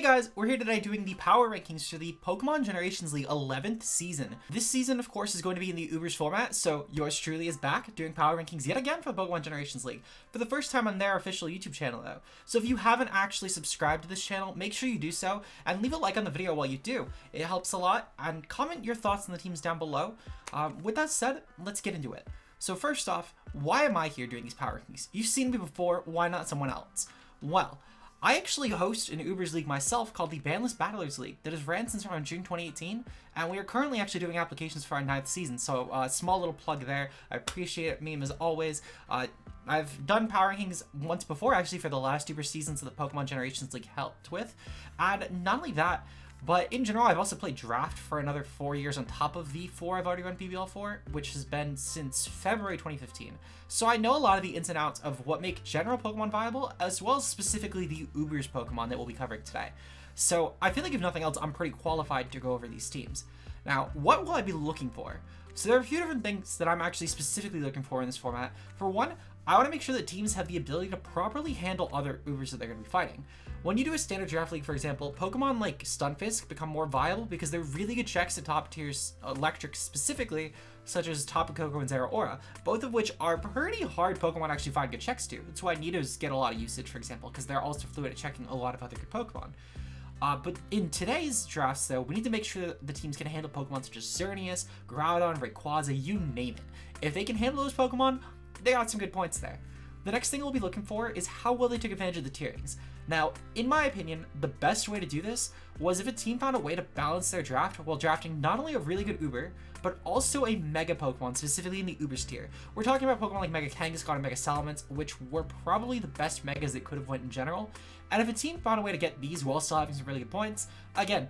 guys, we're here today doing the power rankings for the Pokemon Generations League 11th season. This season, of course, is going to be in the Ubers format, so yours truly is back doing power rankings yet again for the Pokemon Generations League, for the first time on their official YouTube channel though. So if you haven't actually subscribed to this channel, make sure you do so, and leave a like on the video while you do. It helps a lot, and comment your thoughts on the teams down below. With that said, let's get into it. So first off, why am I here doing these power rankings? You've seen me before, why not someone else? Well, I actually host an Ubers League myself called the Banlist Battlers League that has ran since around June 2018, and we are currently actually doing applications for our 9th season, so small little plug there. I appreciate it, meme as always. I've done power rankings once before, actually, for the last Ubers seasons that the Pokemon Generations League helped with, and not only that, but in general, I've also played Draft for another 4 years on top of the 4 I've already run PGL for, which has been since February 2015. So I know a lot of the ins and outs of what make general Pokemon viable, as well as specifically the Ubers Pokemon that we'll be covering today. So I feel like if nothing else, I'm pretty qualified to go over these teams. Now, what will I be looking for? So there are a few different things that I'm actually specifically looking for in this format. For one, I want to make sure that teams have the ability to properly handle other Ubers that they're going to be fighting. When you do a standard draft league, for example, Pokemon like Stunfisk become more viable because they're really good checks to top tiers electric specifically, such as Tapu Koko and Zeraora, both of which are pretty hard Pokemon to actually find good checks to. That's why Nidos get a lot of usage, for example, because they're also fluid at checking a lot of other good Pokemon. But in today's drafts, though, we need to make sure that the teams can handle Pokemon such as Xerneas, Groudon, Rayquaza, you name it. If they can handle those Pokemon, they got some good points there. The next thing we'll be looking for is how well they took advantage of the tierings. Now, in my opinion, the best way to do this was if a team found a way to balance their draft while drafting not only a really good Uber, but also a Mega Pokemon, specifically in the Ubers tier. We're talking about Pokemon like Mega Kangaskhan and Mega Salamence, which were probably the best Megas that could have went in general. And if a team found a way to get these while still having some really good points, again,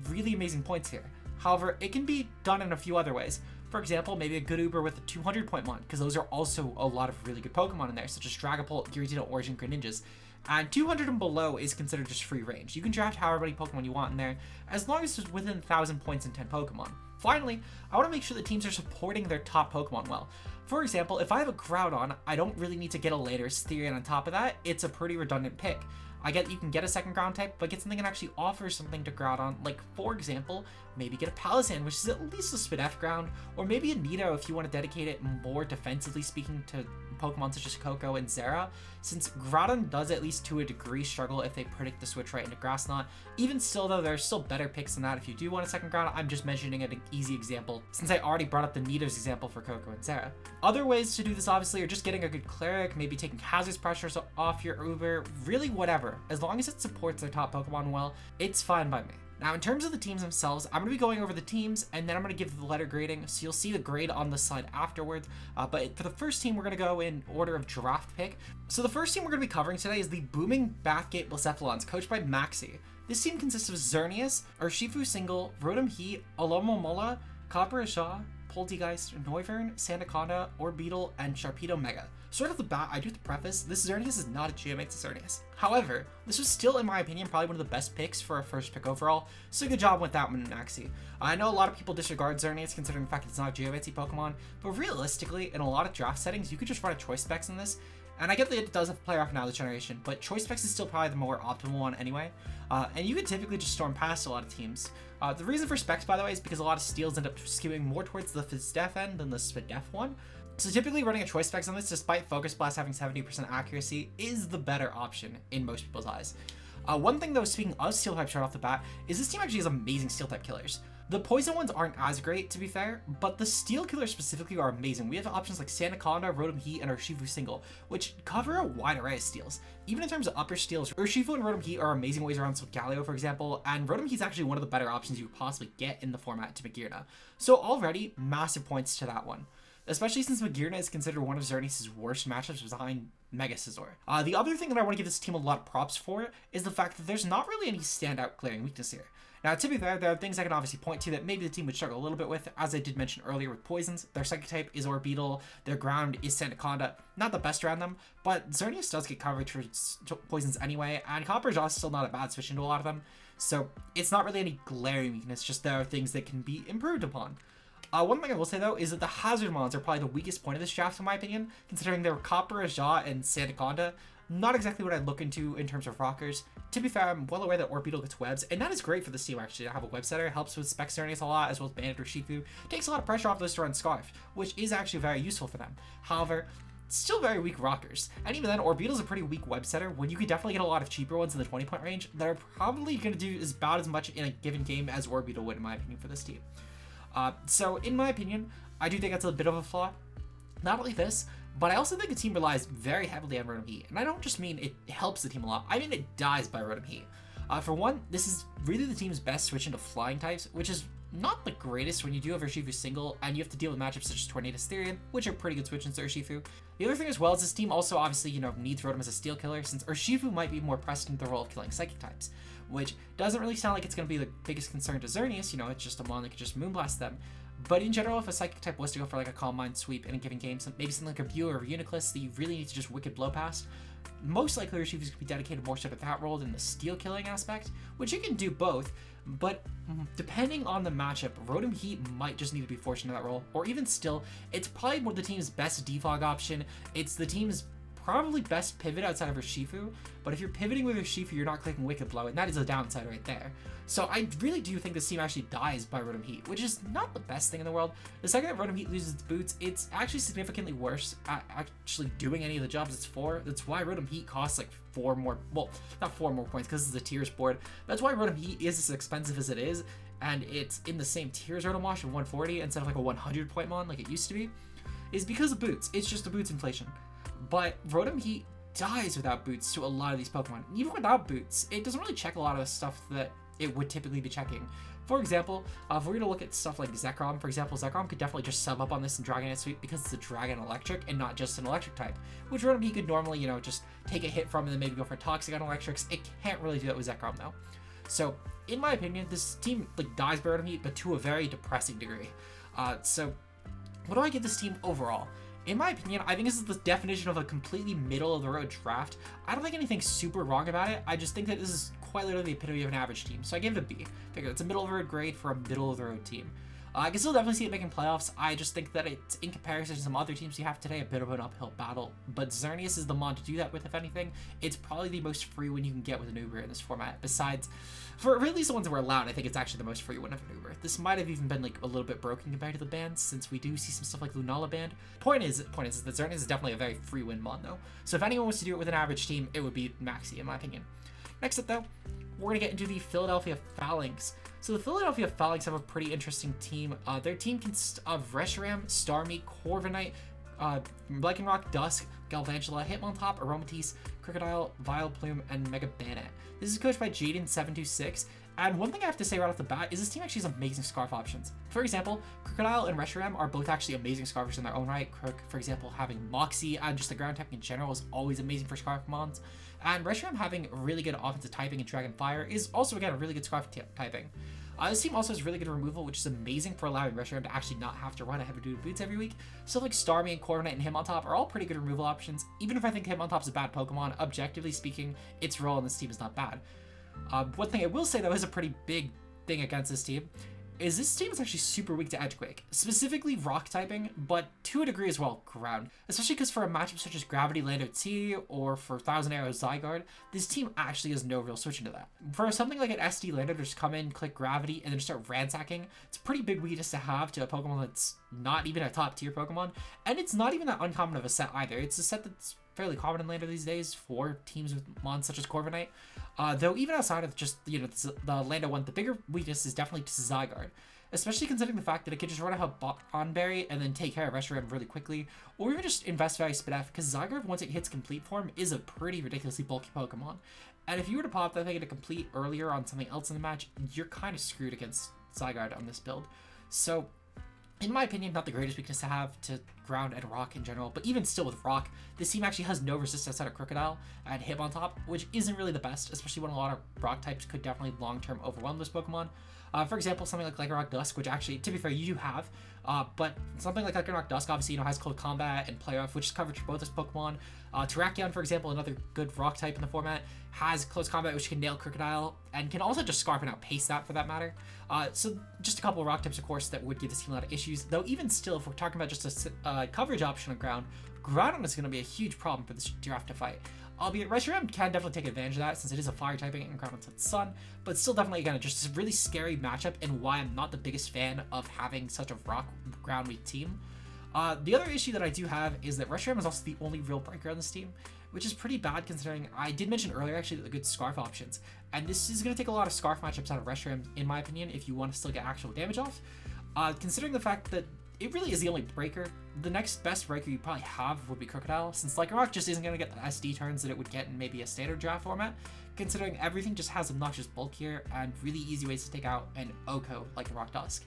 really amazing points here. However, it can be done in a few other ways. For example, maybe a good Uber with a 200 point one, because those are also a lot of really good Pokemon in there, such as Dragapult, Giratina, Origin, Greninjas. And 200 and below is considered just free range. You can draft however many Pokemon you want in there, as long as it's within 1,000 points and 10 Pokemon. Finally, I want to make sure that teams are supporting their top Pokemon well. For example, if I have a Groudon, I don't really need to get a later Therian on top of that. It's a pretty redundant pick. I get you can get a second ground type, but get something that actually offers something to Groudon, like for example, maybe get a Palossand, which is at least a Spidef ground, or maybe a Nido if you want to dedicate it more defensively speaking to Pokemon such as Koko and Zera, since Groudon does at least to a degree struggle if they predict the switch right into Grass Knot. Even still though, there are still better picks than that if you do want a second ground. I'm just mentioning an easy example since I already brought up the Nido's example for Koko and Zera. Other ways to do this obviously are just getting a good Cleric, maybe taking Hazard's pressures off your Uber, really whatever. As long as it supports their top Pokemon well, it's fine by me. Now, in terms of the teams themselves, I'm going to be going over the teams, and then I'm going to give the letter grading, so you'll see the grade on the slide afterwards. But for the first team, we're going to go in order of draft pick. So the first team we're going to be covering today is the booming BATNGATE BLACEPHALONS, coached by Maxi. This team consists of Xerneas, Urshifu Single, Rotom Heat, Alomomola, Copperajah, Poltegeist, Noivern, Sandaconda, Orbeetle, and Sharpedo Mega. So right off the bat, I do have to preface, this Xerneas is not a Geomates Xerneas. However, this was still, in my opinion, probably one of the best picks for a first pick overall, so good job with that one, Maxi. I know a lot of people disregard Xerneas considering the fact that it's not a Geomates Pokemon, but realistically, in a lot of draft settings, you could just run a Choice Specs in this, and I get that it does have player off now this generation, but Choice Specs is still probably the more optimal one anyway, and you could typically just storm past a lot of teams. The reason for Specs, by the way, is because a lot of steals end up skewing more towards the Fizdef end than the Spidef one. So typically running a Choice Specs on this, despite Focus Blast having 70% accuracy, is the better option in most people's eyes. One thing though, speaking of Steel types right off the bat, is this team actually has amazing Steel type killers. The Poison ones aren't as great, to be fair, but the Steel killers specifically are amazing. We have options like Sandaconda, Rotom Heat, and Urshifu Single, which cover a wide array of steals. Even in terms of upper steals, Urshifu and Rotom Heat are amazing ways around Solgaleo, for example, and Rotom Heat's actually one of the better options you could possibly get in the format to Magearna. So already, massive points to that one, especially since Magearna is considered one of Xerneas' worst matchups behind Mega Scizor. The other thing that I want to give this team a lot of props for is the fact that there's not really any standout clearing weakness here. Now, to be fair, there are things I can obviously point to that maybe the team would struggle a little bit with, as I did mention earlier with Poisons. Their second type is Orbeetle, their ground is Sandaconda, not the best around them, but Xerneas does get coverage for Poisons anyway, and Copperajah is still not a bad switch into a lot of them, so it's not really any glaring weakness, just there are things that can be improved upon. One thing I will say though is that the Hazard Mons are probably the weakest point of this draft in my opinion, considering they're Copperajah and Sandaconda. Not exactly what I'd look into in terms of rockers. To be fair, I'm well aware that Orbeetle gets webs, and that is great for this team actually to have a web setter. It helps with spec Xerneas a lot, as well as Bandit or Shifu. Takes a lot of pressure off those to run Scarf, which is actually very useful for them. However, still very weak rockers. And even then, Orbeetle's a pretty weak web setter when you could definitely get a lot of cheaper ones in the 20-point range that are probably going to do about as much in a given game as Orbeetle would, in my opinion, for this team. So in my opinion, I do think that's a bit of a flaw. Not only this, but I also think the team relies very heavily on Rotom Heat. And I don't just mean it helps the team a lot, I mean it dies by Rotom Heat. For one, this is really the team's best switch into flying types, which is not the greatest when you do have Urshifu single and you have to deal with matchups such as Tornadus Therian, which are pretty good switch into Urshifu. The other thing as well is this team also obviously, needs Rotom as a steel killer, since Urshifu might be more pressed into the role of killing psychic types, which doesn't really sound like it's going to be the biggest concern to Xerneas, it's just a mon that could just Moonblast them. But in general, if a psychic type was to go for like a Calm Mind sweep in a given game, maybe something like a View or a Uniclus that you really need to just Wicked Blow past, most likely Urshifu is going to be dedicated more so to that role than the steel killing aspect, which you can do both, but depending on the matchup, Rotom Heat might just need to be forced into that role, or even still, it's probably one of the team's best defog option. It's the team's probably best pivot outside of Urshifu, but if you're pivoting with Urshifu, you're not clicking Wicked Blow, and that is a downside right there. So I really do think this team actually dies by Rotom Heat, which is not the best thing in the world. The second that Rotom Heat loses its boots, it's actually significantly worse at actually doing any of the jobs it's for. That's why Rotom Heat costs like 4 more, well, not 4 more points because it's a tiers board. That's why Rotom Heat is as expensive as it is, and it's in the same tier as Rotom Wash of 140 instead of like a 100 point mon like it used to be, is because of boots. It's just a boots inflation. But Rotom Heat dies without boots to a lot of these Pokemon. Even without boots, it doesn't really check a lot of the stuff that it would typically be checking. For example, if we're going to look at stuff like Zekrom, for example, Zekrom could definitely just sub up on this in Dragonite Sweep because it's a Dragon Electric and not just an Electric type, which Rotom Heat could normally, just take a hit from and then maybe go for Toxic on Electrics. It can't really do that with Zekrom though. So, in my opinion, this team dies by Rotom Heat, but to a very depressing degree. So, what do I give this team overall? In my opinion, I think this is the definition of a completely middle-of-the-road draft. I don't think anything's super wrong about it. I just think that this is quite literally the epitome of an average team. So I give it a B. Figure it's a middle-of-the-road grade for a middle-of-the-road team. I can still definitely see it making playoffs. I just think that it's, in comparison to some other teams you have today, a bit of an uphill battle. But Xerneas is the mon to do that with, if anything. It's probably the most free win you can get with an Uber in this format. Besides, for at least the ones that were allowed, I think it's actually the most free win of an Uber. This might have even been like a little bit broken compared to the bands, since we do see some stuff like Lunala band. Point is that Xerneas is definitely a very free win mon though. So if anyone was to do it with an average team, it would be Maxi in my opinion. Next up though, we're going to get into the Philadelphia Phalanx. So the Philadelphia Phalanx have a pretty interesting team. Their team consists of Reshiram, Starmie, Corviknight, Lycanroc, Dusk, Galvantula, Hitmontop, Aromatisse, Crocodile, Vileplume, and Mega Banette. This is coached by Jaden726. And one thing I have to say right off the bat is this team actually has amazing Scarf options. For example, Crocodile and Reshiram are both actually amazing Scarfers in their own right. Croc, for example, having Moxie and just the ground typing in general is always amazing for Scarf mons. And Reshiram having really good offensive typing in Dragon Fire is also, again, a really good Scarf typing. This team also has really good removal, which is amazing for allowing Reshiram to actually not have to run a heavy duty boots every week. Stuff like Starmie and Corviknight and Hitmontop are all pretty good removal options. Even if I think Hitmontop's a bad Pokemon, objectively speaking, its role in this team is not bad. One thing I will say though is a pretty big thing against this team is this team is actually super weak to Edgequake, specifically rock typing, but to a degree as well ground. Especially because for a matchup such as Gravity Lando T or for Thousand Arrows Zygarde, this team actually has no real switch into that. For something like an SD Lando to just come in, click Gravity, and then start ransacking, it's a pretty big weakness to have to a Pokemon that's not even a top tier Pokemon, and it's not even that uncommon of a set either. It's a set that's fairly common in Lando these days for teams with mons such as Corviknight. Though even outside of just, the Lando one, the bigger weakness is definitely to Zygarde. Especially considering the fact that it could just run out on Berry and then take care of Reshiram really quickly, or even just invest value Spadef, because Zygarde, once it hits complete form, is a pretty ridiculously bulky Pokemon. And if you were to pop that thing into complete earlier on something else in the match, you're kind of screwed against Zygarde on this build. So, in my opinion, not the greatest weakness to have to ground and rock in general, but even still with rock, this team actually has no resistance outside of Crocodile and Hitmontop, which isn't really the best, especially when a lot of rock types could definitely long-term overwhelm this Pokemon. For example, something like Lycanroc Dusk, which actually, to be fair, you do have, but something like Lycanroc Dusk obviously, has Cold Combat and Play Rough, which is covered for both this Pokemon. Terrakion, for example, another good rock type in the format, has Close Combat, which can nail Crocodile, and can also just Scarf and outpace that for that matter. So just a couple of rock types, of course, that would give this team a lot of issues, though even still, if we're talking about just a coverage option on ground, Groudon is going to be a huge problem for this draft to fight. Albeit Reshiram can definitely take advantage of that since it is a fire typing and ground to sun, but still definitely again just a really scary matchup and why I'm not the biggest fan of having such a rock ground weak team. The other issue that I do have is that Reshiram is also the only real breaker on this team, which is pretty bad considering I did mention earlier actually the good Scarf options, and this is going to take a lot of Scarf matchups out of Reshiram in my opinion if you want to still get actual damage off. Considering the fact that it really is the only breaker, the next best breaker you probably have would be Crocodile, since Lycanroc just isn't going to get the SD turns that it would get in maybe a standard draft format, considering everything just has obnoxious bulk here and really easy ways to take out an Oko like Rock Dusk.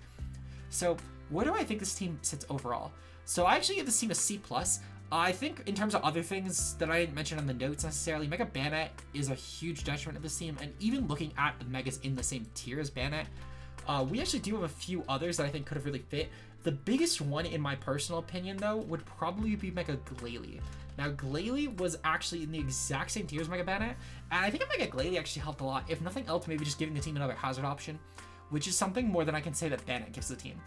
So where do I think this team sits overall? So I actually give this team a C+. I think in terms of other things that I didn't mention on the notes necessarily, Mega Banette is a huge detriment of this team, and even looking at the Megas in the same tier as Banette, we actually do have a few others that I think could have really fit. The biggest one, in my personal opinion, though, would probably be Mega Glalie. Now, Glalie was actually in the exact same tier as Mega Banette, and I think Mega Glalie actually helped a lot. If nothing else, maybe just giving the team another hazard option, which is something more than I can say that Banette gives the team.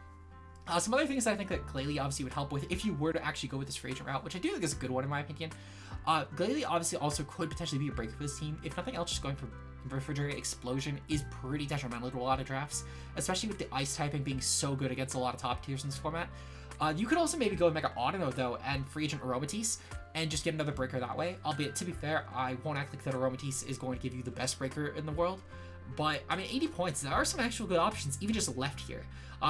Some other things that I think that Glalie obviously would help with if you were to actually go with this free agent route, which I do think is a good one in my opinion. Glalie obviously also could potentially be a breaker for this team. If nothing else, just going for Refrigerator Explosion is pretty detrimental to a lot of drafts, especially with the Ice typing being so good against a lot of top tiers in this format. You could also maybe go with Mega Audino though and free agent Aromatisse and just get another breaker that way. Albeit, to be fair, I won't act like that Aromatisse is going to give you the best breaker in the world. But, I mean, 80 points, there are some actual good options, even just left here.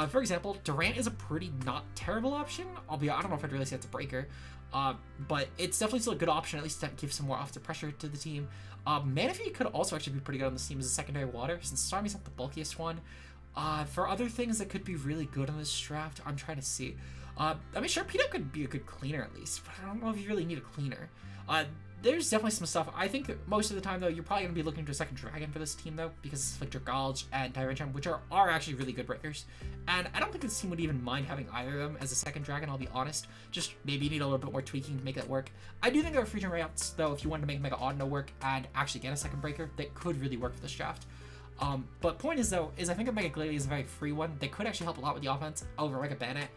For example, Durant is a pretty not terrible option, albeit I don't know if I'd really say it's a breaker. But it's definitely still a good option, at least to give some more offensive pressure to the team. Manaphy could also actually be pretty good on this team as a secondary water, since Starmie's not the bulkiest one. For other things that could be really good on this draft, I'm trying to see. I mean, sure, Pito could be a good cleaner at least, but I don't know if you really need a cleaner. There's definitely some stuff. I think that most of the time, though, you're probably going to be looking to a second dragon for this team, though, because it's like Dragalge and Tyranitar, which are actually really good breakers. And I don't think this team would even mind having either of them as a second dragon, I'll be honest. Just maybe you need a little bit more tweaking to make that work. I do think there are free routes, though, if you wanted to make Mega Audino work and actually get a second breaker, that could really work for this draft. But point is, though, I think a Mega Glalie is a very free one. They could actually help a lot with the offense over Mega Banette.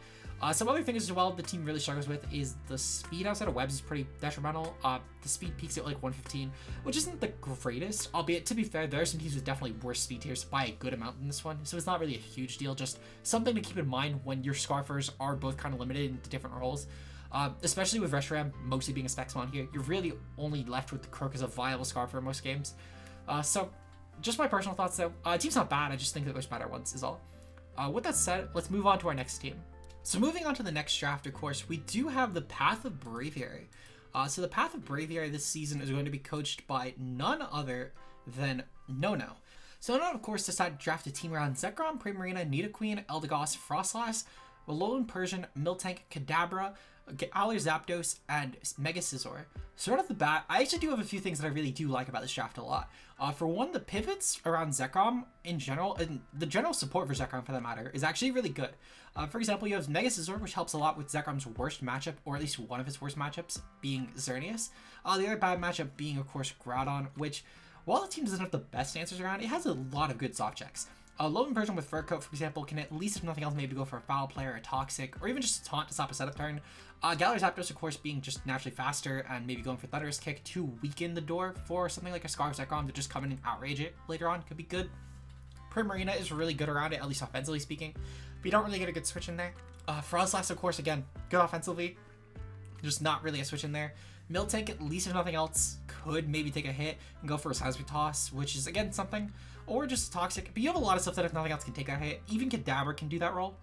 Some other things as well the team really struggles with is the speed outside of webs is pretty detrimental. The speed peaks at like 115, which isn't the greatest, albeit to be fair, there are some teams with definitely worse speed tiers by a good amount in this one, so it's not really a huge deal, just something to keep in mind when your Scarfers are both kind of limited into different roles. Especially with Reshiram mostly being a Spexmon here, you're really only left with the Croak as a viable Scarfer in most games. So just my personal thoughts though, team's not bad, I just think that there's better ones is all. With that said, let's move on to our next team. So moving on to the next draft, of course, we do have the Path of Braviary. So the Path of Braviary this season is going to be coached by none other than Nono. So Nono, of course, decided to draft a team around Zekrom, Primarina, Nidoqueen, Eldegoss, Frostlass, Alolan Persian, Miltank, Kadabra, Galar Zapdos, and Mega Scizor. So right off the bat, I actually do have a few things that I really do like about this draft a lot. For one, the pivots around Zekrom in general, and the general support for Zekrom for that matter, is actually really good. For example, you have Mega Scizor, which helps a lot with Zekrom's worst matchup, or at least one of its worst matchups, being Xerneas. The other bad matchup being, of course, Groudon, which, while the team doesn't have the best answers around, it has a lot of good soft checks. Alolan Persian with Fur Coat, for example, can at least, if nothing else, maybe go for a Foul Play or a Toxic, or even just a Taunt to stop a setup turn. Galar Zapdos, of course, being just naturally faster and maybe going for Thunderous Kick to weaken the door for something like a Scarf Zekrom to just come in and outrage it later on could be good. Primarina is really good around it, at least offensively speaking, but you don't really get a good switch in there. Frostlass, of course, again, good offensively, just not really a switch in there. Miltank, at least if nothing else, could maybe take a hit and go for a Seismic Toss, which is, again, something, or just Toxic, but you have a lot of stuff that if nothing else can take that hit. Even Kadabra can do that role.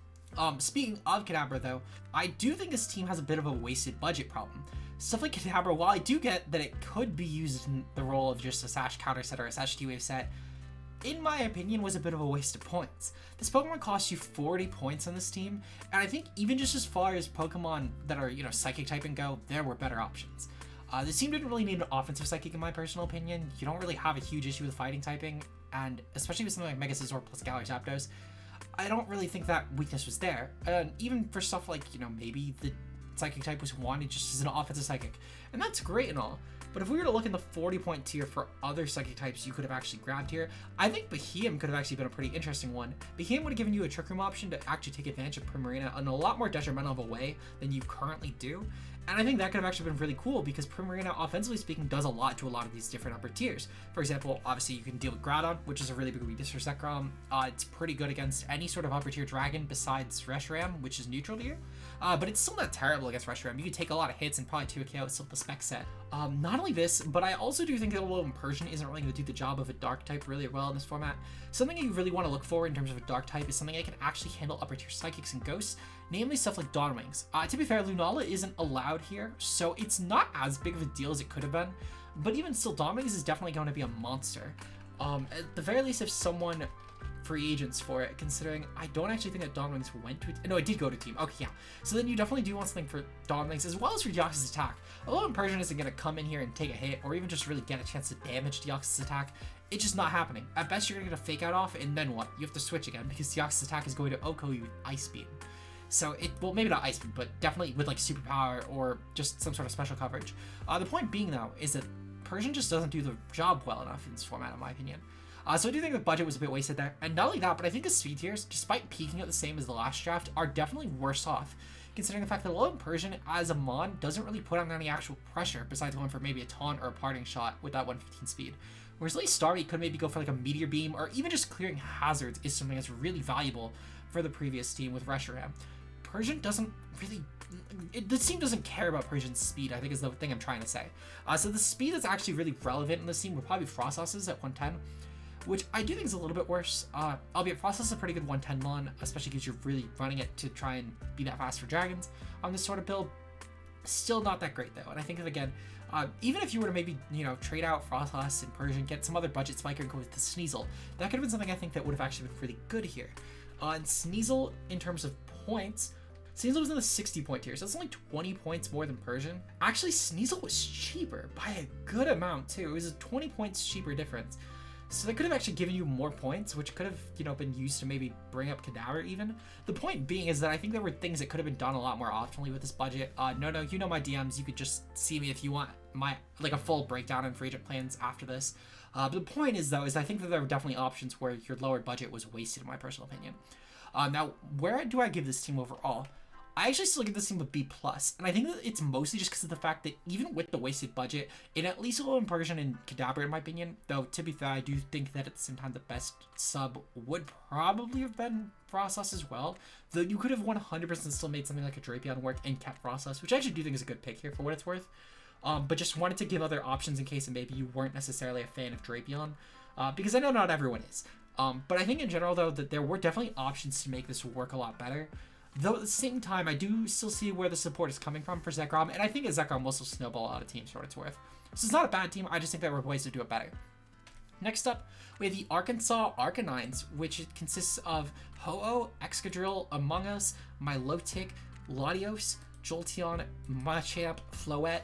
Speaking of Kadabra, though, I do think this team has a bit of a wasted budget problem. Stuff like Kadabra, while I do get that it could be used in the role of just a Sash counter set or a Sash D-Wave set, in my opinion, was a bit of a waste of points. This Pokemon costs you 40 points on this team, and I think even just as far as Pokemon that are, Psychic typing go, there were better options. This team didn't really need an offensive Psychic in my personal opinion. You don't really have a huge issue with fighting typing, and especially with something like Mega Scizor plus Galar Zapdos, I don't really think that weakness was there. And even for stuff like, maybe the Psychic type was wanted just as an offensive Psychic, and that's great and all. But if we were to look in the 40-point tier for other Psychic types you could have actually grabbed here, I think Beheeyem could have actually been a pretty interesting one. Beheeyem would have given you a Trick Room option to actually take advantage of Primarina in a lot more detrimental of a way than you currently do. And I think that could have actually been really cool because Primarina, offensively speaking, does a lot to a lot of these different upper tiers. For example, obviously you can deal with Groudon, which is a really big weakness for Zekrom. It's pretty good against any sort of upper tier dragon besides Reshiram, which is neutral to you. But it's still not terrible against Reshiram. You can take a lot of hits and probably 2 KO with the spec set. Not only this, but I also do think that Alolan Persian isn't really going to do the job of a dark type really well in this format. Something you really want to look for in terms of a dark type is something that can actually handle upper tier psychics and ghosts, namely stuff like Dawn Wings. To be fair, Lunala isn't allowed here, so it's not as big of a deal as it could have been, but even still, Dawn Wings is definitely going to be a monster. At the very least, if someone free agents for it, considering I don't actually think that Dawn Wings went to no, it did go to team. Okay, yeah. So then you definitely do want something for Dawn Wings as well as for Deoxys attack. Although Persian isn't going to come in here and take a hit or even just really get a chance to damage Deoxys attack, it's just not happening. At best, you're going to get a fake out off, and then what? You have to switch again because Deoxys attack is going to OHKO you with Ice Beam. So well, maybe not Ice Beam, but definitely with like superpower or just some sort of special coverage. The point being though is that Persian just doesn't do the job well enough in this format, in my opinion. So I do think the budget was a bit wasted there. And not only that, but I think the speed tiers, despite peaking at the same as the last draft, are definitely worse off, considering the fact that Alolan Persian as a Mon doesn't really put on any actual pressure besides going for maybe a taunt or a parting shot with that 115 speed. Whereas at least Starmie could maybe go for like a Meteor Beam, or even just clearing hazards is something that's really valuable for the previous team with Reshiram. Persian doesn't really... the team doesn't care about Persian's speed, I think is the thing I'm trying to say. So the speed that's actually really relevant in this team would probably be Frostos's at 110, which I do think is a little bit worse. Albeit Frostos is a pretty good 110 Mon, especially because you're really running it to try and be that fast for dragons on this sort of build. Still not that great though, and I think that again, even if you were to maybe, you know, trade out Frostos and Persian, get some other budget spiker and go with the Sneasel, that could have been something I think that would have actually been really good here. And Sneasel, in terms of points, Sneasel was in the 60 point tier, so that's only 20 points more than Persian. Actually, Sneasel was cheaper by a good amount too. It was a 20 points cheaper difference. So they could have actually given you more points, which could have, you know, been used to maybe bring up Cadaver even. The point being is that I think there were things that could have been done a lot more optimally with this budget. No, you know my DMs. You could just see me if you want my, like, a full breakdown on free agent plans after this. But the point is, though, is I think that there were definitely options where your lower budget was wasted, in my personal opinion. Now, where do I give this team overall? I actually still give this team a B+, and I think that it's mostly just because of the fact that even with the wasted budget, in at least Alolan Persian and Kadabra, in my opinion, though to be fair, I do think that at the same time the best sub would probably have been Frostos as well, though you could have 100% still made something like a Drapion work and kept Frostos, which I actually do think is a good pick here for what it's worth, but just wanted to give other options in case maybe you weren't necessarily a fan of Drapion, because I know not everyone is. But I think in general, though, that there were definitely options to make this work a lot better. Though at the same time, I do still see where the support is coming from for Zekrom, and I think that Zekrom will still snowball out of teams for what it's worth. So it's not a bad team, I just think there were ways to do it better. Next up, we have the Arkansas ARCANINEs, which consists of Ho-Oh, Excadrill, Among Us, Milotic, Latios, Jolteon, Machamp, Floette.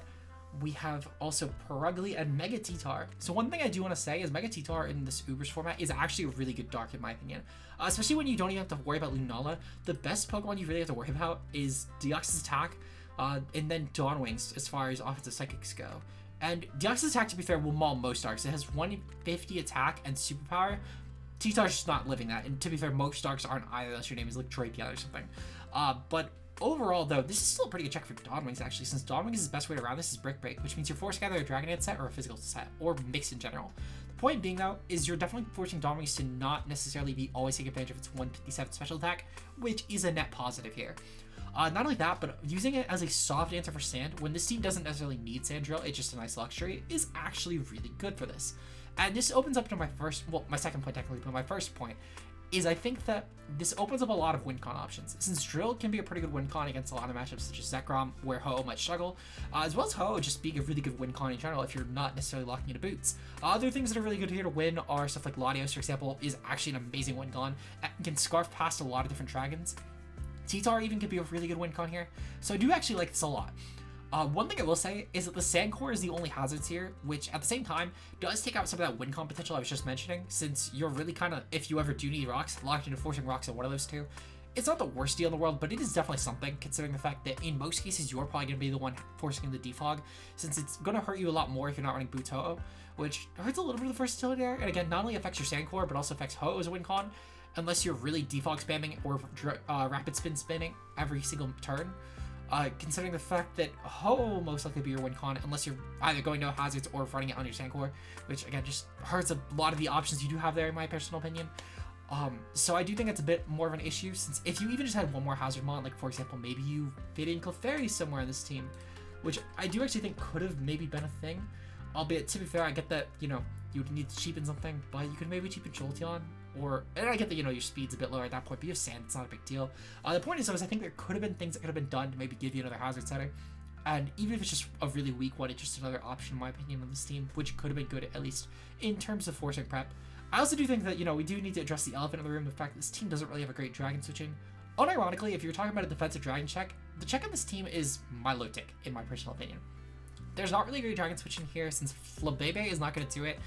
We have also Perugly and Megatitar. So one thing I do want to say is Megatitar in this Ubers format is actually a really good dark in my opinion. Especially when you don't even have to worry about Lunala. The best Pokemon you really have to worry about is Deoxys attack and then Dawn Wings as far as offensive psychics go. And Deoxys attack, to be fair, will maul most darks. It has 150 attack and superpower. T-Star's just not living that. And to be fair, most darks aren't either unless your name is like Drapion or something. But overall, though, this is still a pretty good check for Dawn Wings, actually, since Dawn Wings is the best way around this is Brick Break, which means you're forced either a Dragonite set or a physical set, or mix in general. The point being, though, is you're definitely forcing Dawn Wings to not necessarily be always taking advantage of its 157 special attack, which is a net positive here. Not only that, but using it as a soft answer for Sand, when this team doesn't necessarily need Sand Drill, it's just a nice luxury, is actually really good for this. And this opens up to my second point technically, but my first point is I think that this opens up a lot of win con options. Since Drill can be a pretty good win con against a lot of matchups such as Zekrom, where Ho-Oh might struggle, as well as Ho-Oh just being a really good win con in general if you're not necessarily locking into boots. Other things that are really good here to win are stuff like Latios, for example, is actually an amazing win con, and can scarf past a lot of different dragons. T-Tar even could be a really good win con here, so I do actually like this a lot. One thing I will say is that the Sand Core is the only hazards here, which at the same time does take out some of that win con potential I was just mentioning, since you're really kind of, if you ever do need rocks, locked into forcing rocks on one of those two. It's not the worst deal in the world, but it is definitely something, considering the fact that in most cases you're probably going to be the one forcing the defog, since it's going to hurt you a lot more if you're not running Boots Ho-Oh, which hurts a little bit of the versatility there, and again, not only affects your Sand Core, but also affects Ho-Oh as a win con, unless you're really defog spamming or rapid spin spinning every single turn. considering the fact that Ho will most likely be your win con unless you're either going no hazards or running it on your Sancor, which again just hurts a lot of the options you do have there in my personal opinion. So I do think it's a bit more of an issue, since if you even just had one more hazard mod, like for example, maybe you fit in Clefairy somewhere in this team, which I do actually think could have maybe been a thing. Albeit, to be fair, I get that, you know, you would need to cheapen something, but you could maybe cheapen Jolteon, and I get that, you know, your speed's a bit lower at that point, but you have Sand, it's not a big deal. The point is, though, I think there could have been things that could have been done to maybe give you another hazard setting, and even if it's just a really weak one, it's just another option, in my opinion, on this team, which could have been good, at least in terms of forcing prep. I also do think that, you know, we do need to address the elephant in the room, the fact that this team doesn't really have a great dragon switching. Unironically, if you're talking about a defensive dragon check, the check on this team is my low tick, in my personal opinion. There's not really great dragon switching here, since Flabebe is not going to do it,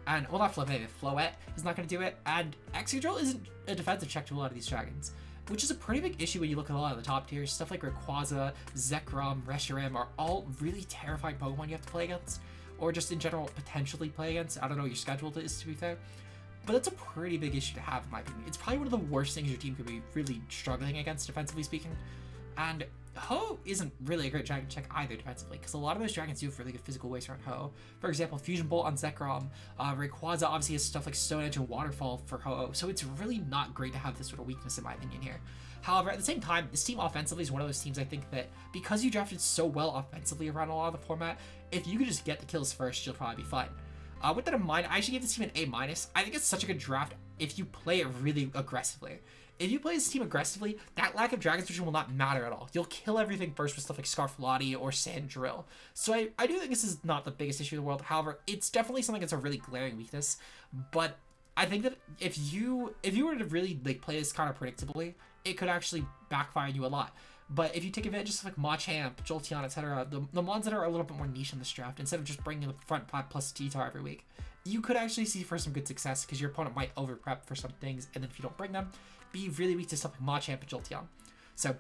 and, well, not Flabebe, Floette is not going to do it, and Excadrill isn't a defensive check to a lot of these dragons, which is a pretty big issue when you look at a lot of the top tiers. Stuff like Rayquaza, Zekrom, Reshiram are all really terrifying Pokemon you have to play against, or just in general potentially play against. I don't know what your schedule is, to be fair. But that's a pretty big issue to have, in my opinion. It's probably one of the worst things your team could be really struggling against, defensively speaking. And Ho isn't really a great dragon check either defensively, because a lot of those dragons do have really good physical waste around Ho. For example, Fusion Bolt on Zekrom. Rayquaza obviously has stuff like Stone Edge and Waterfall for Ho, so it's really not great to have this sort of weakness, in my opinion, here. However, at the same time, this team offensively is one of those teams I think that, because you drafted so well offensively around a lot of the format, if you could just get the kills first, you'll probably be fine. With that in mind, I actually gave this team an A-. I think it's such a good draft if you play it really aggressively. If you play this team aggressively, that lack of Dragon Switching will not matter at all. You'll kill everything first with stuff like Scarflotti or Sand Drill. So I do think this is not the biggest issue in the world. However, it's definitely something that's a really glaring weakness. But I think that if you were to really like play this kind of predictably, it could actually backfire you a lot. But if you take advantage of stuff like Machamp, Jolteon, etc., the ones that are a little bit more niche in this draft, instead of just bringing the front plat plus T-Tar every week, you could actually see for some good success, because your opponent might over prep for some things, and then if you don't bring them, be really weak to stuff like Machamp and Jolteon. So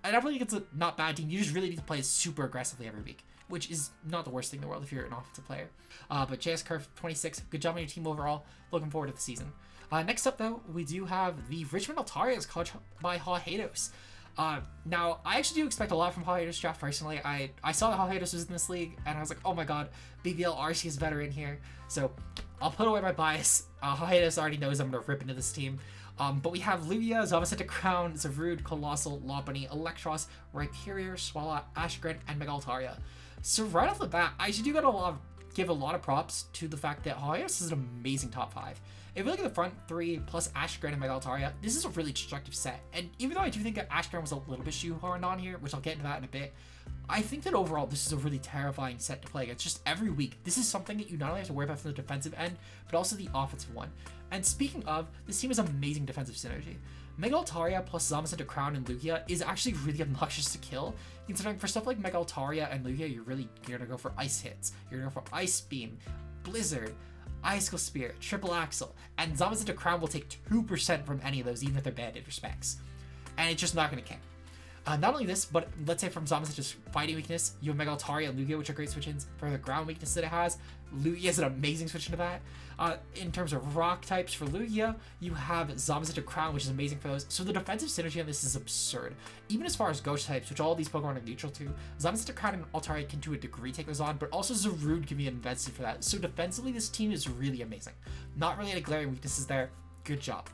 I definitely think it's a not bad team. You just really need to play super aggressively every week, which is not the worst thing in the world if you're an offensive player. But JS Curve 26, good job on your team overall. Looking forward to the season. Next up, though, we do have the Richmond ALTARIAS coached by Hahados. Now, I actually do expect a lot from Hahados draft personally. I saw that Hahados was in this league, and I was like, oh my god, BBL RC is better in here. So I'll put away my bias. Hahados already knows I'm going to rip into this team. But we have Lugia, Zamazenta Crown, Zarude, Colossal, Lopunny, Electros, Rhyperior, Swallow, Ashgren, and Mega Altaria. So right off the bat, I actually do give a lot of props to the fact that Hahados is an amazing top 5. If you look at the front 3 plus Ashgren and Mega Altaria, this is a really destructive set. And even though I do think that Ashgren was a little bit shoehorned on here, which I'll get into that in a bit, I think that overall this is a really terrifying set to play against. Just every week, this is something that you not only have to worry about from the defensive end, but also the offensive one. And speaking of, this team has amazing defensive synergy. Mega Altaria plus Zamazenta Crown and Lugia is actually really obnoxious to kill, considering for stuff like Mega Altaria and Lugia, you're gonna go for ice hits, you're gonna go for Ice Beam, Blizzard, Icicle Spear, Triple Axle, and Zamazenta Crown will take 2% from any of those, even if they're banded or specs. And it's just not gonna kick. Not only this, but let's say from Zamazenta's fighting weakness, you have Mega Altaria and Lugia, which are great switch-ins. For the ground weakness that it has, Lugia is an amazing switch into that. In terms of rock types for Lugia, you have Zamazenta Crown, which is amazing for those. So the defensive synergy on this is absurd. Even as far as ghost types, which all of these Pokemon are neutral to, Zamazenta Crown and Altaria can to a degree take those on, but also Zarude can be invested for that. So defensively, this team is really amazing. Not really any glaring weaknesses there. Good job.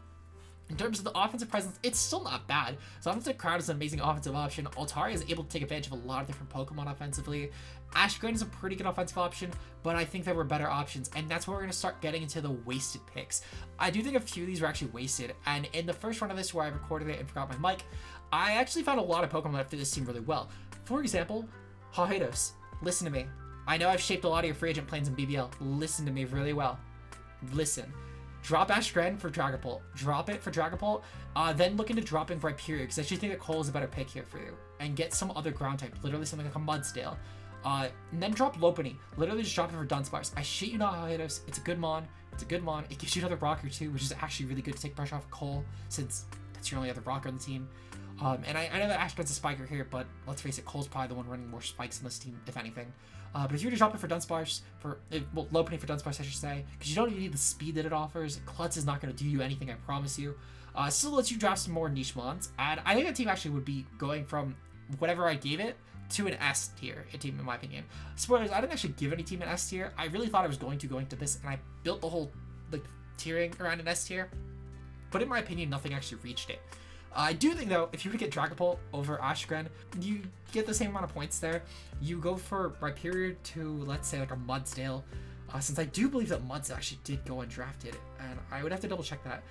In terms of the offensive presence, it's still not bad. Zamazenta Crown is an amazing offensive option. Altaria is able to take advantage of a lot of different Pokemon offensively. Ashgren is a pretty good offensive option, but I think there were better options, and that's where we're going to start getting into the wasted picks. I do think a few of these were actually wasted, and in the first run of this where I recorded it and forgot my mic, I actually found a lot of Pokemon that fit this team really well. For example, Hahados. Listen to me. I know I've shaped a lot of your free agent plans in BBL. Listen to me really well. Listen. Drop Ashgren for Dragapult. Drop it for Dragapult. Then look into dropping Rhyperior, because I actually think that Cole is a better pick here for you. And get some other ground type, literally something like a Mudsdale. And then drop Lopunny. Literally just drop it for Dunsparce. I shit you not, Hahados. It's a good mon. It's a good mon. It gives you another rocker too, which is actually really good to take pressure off Cole, since that's your only other rocker on the team. And I know that Ashgren's a spiker here, but let's face it, Cole's probably the one running more spikes in this team, if anything. But if you were to drop it for Dunsparce, Lopunny for Dunsparce, I should say, because you don't even need the speed that it offers. Klutz is not going to do you anything, I promise you. Still lets you draft some more niche mons, and I think that team actually would be going from whatever I gave it to an S tier team, in my opinion. Spoilers, I didn't actually give any team an S tier. I really thought I was going to this, and I built the whole like tiering around an S tier. But in my opinion, nothing actually reached it. I do think, though, if you were to get Dragapult over Ashgren, you get the same amount of points there. You go for Rhyperior to, let's say, like a Mudsdale, since I do believe that Mudsdale actually did go undrafted, and I would have to double check that.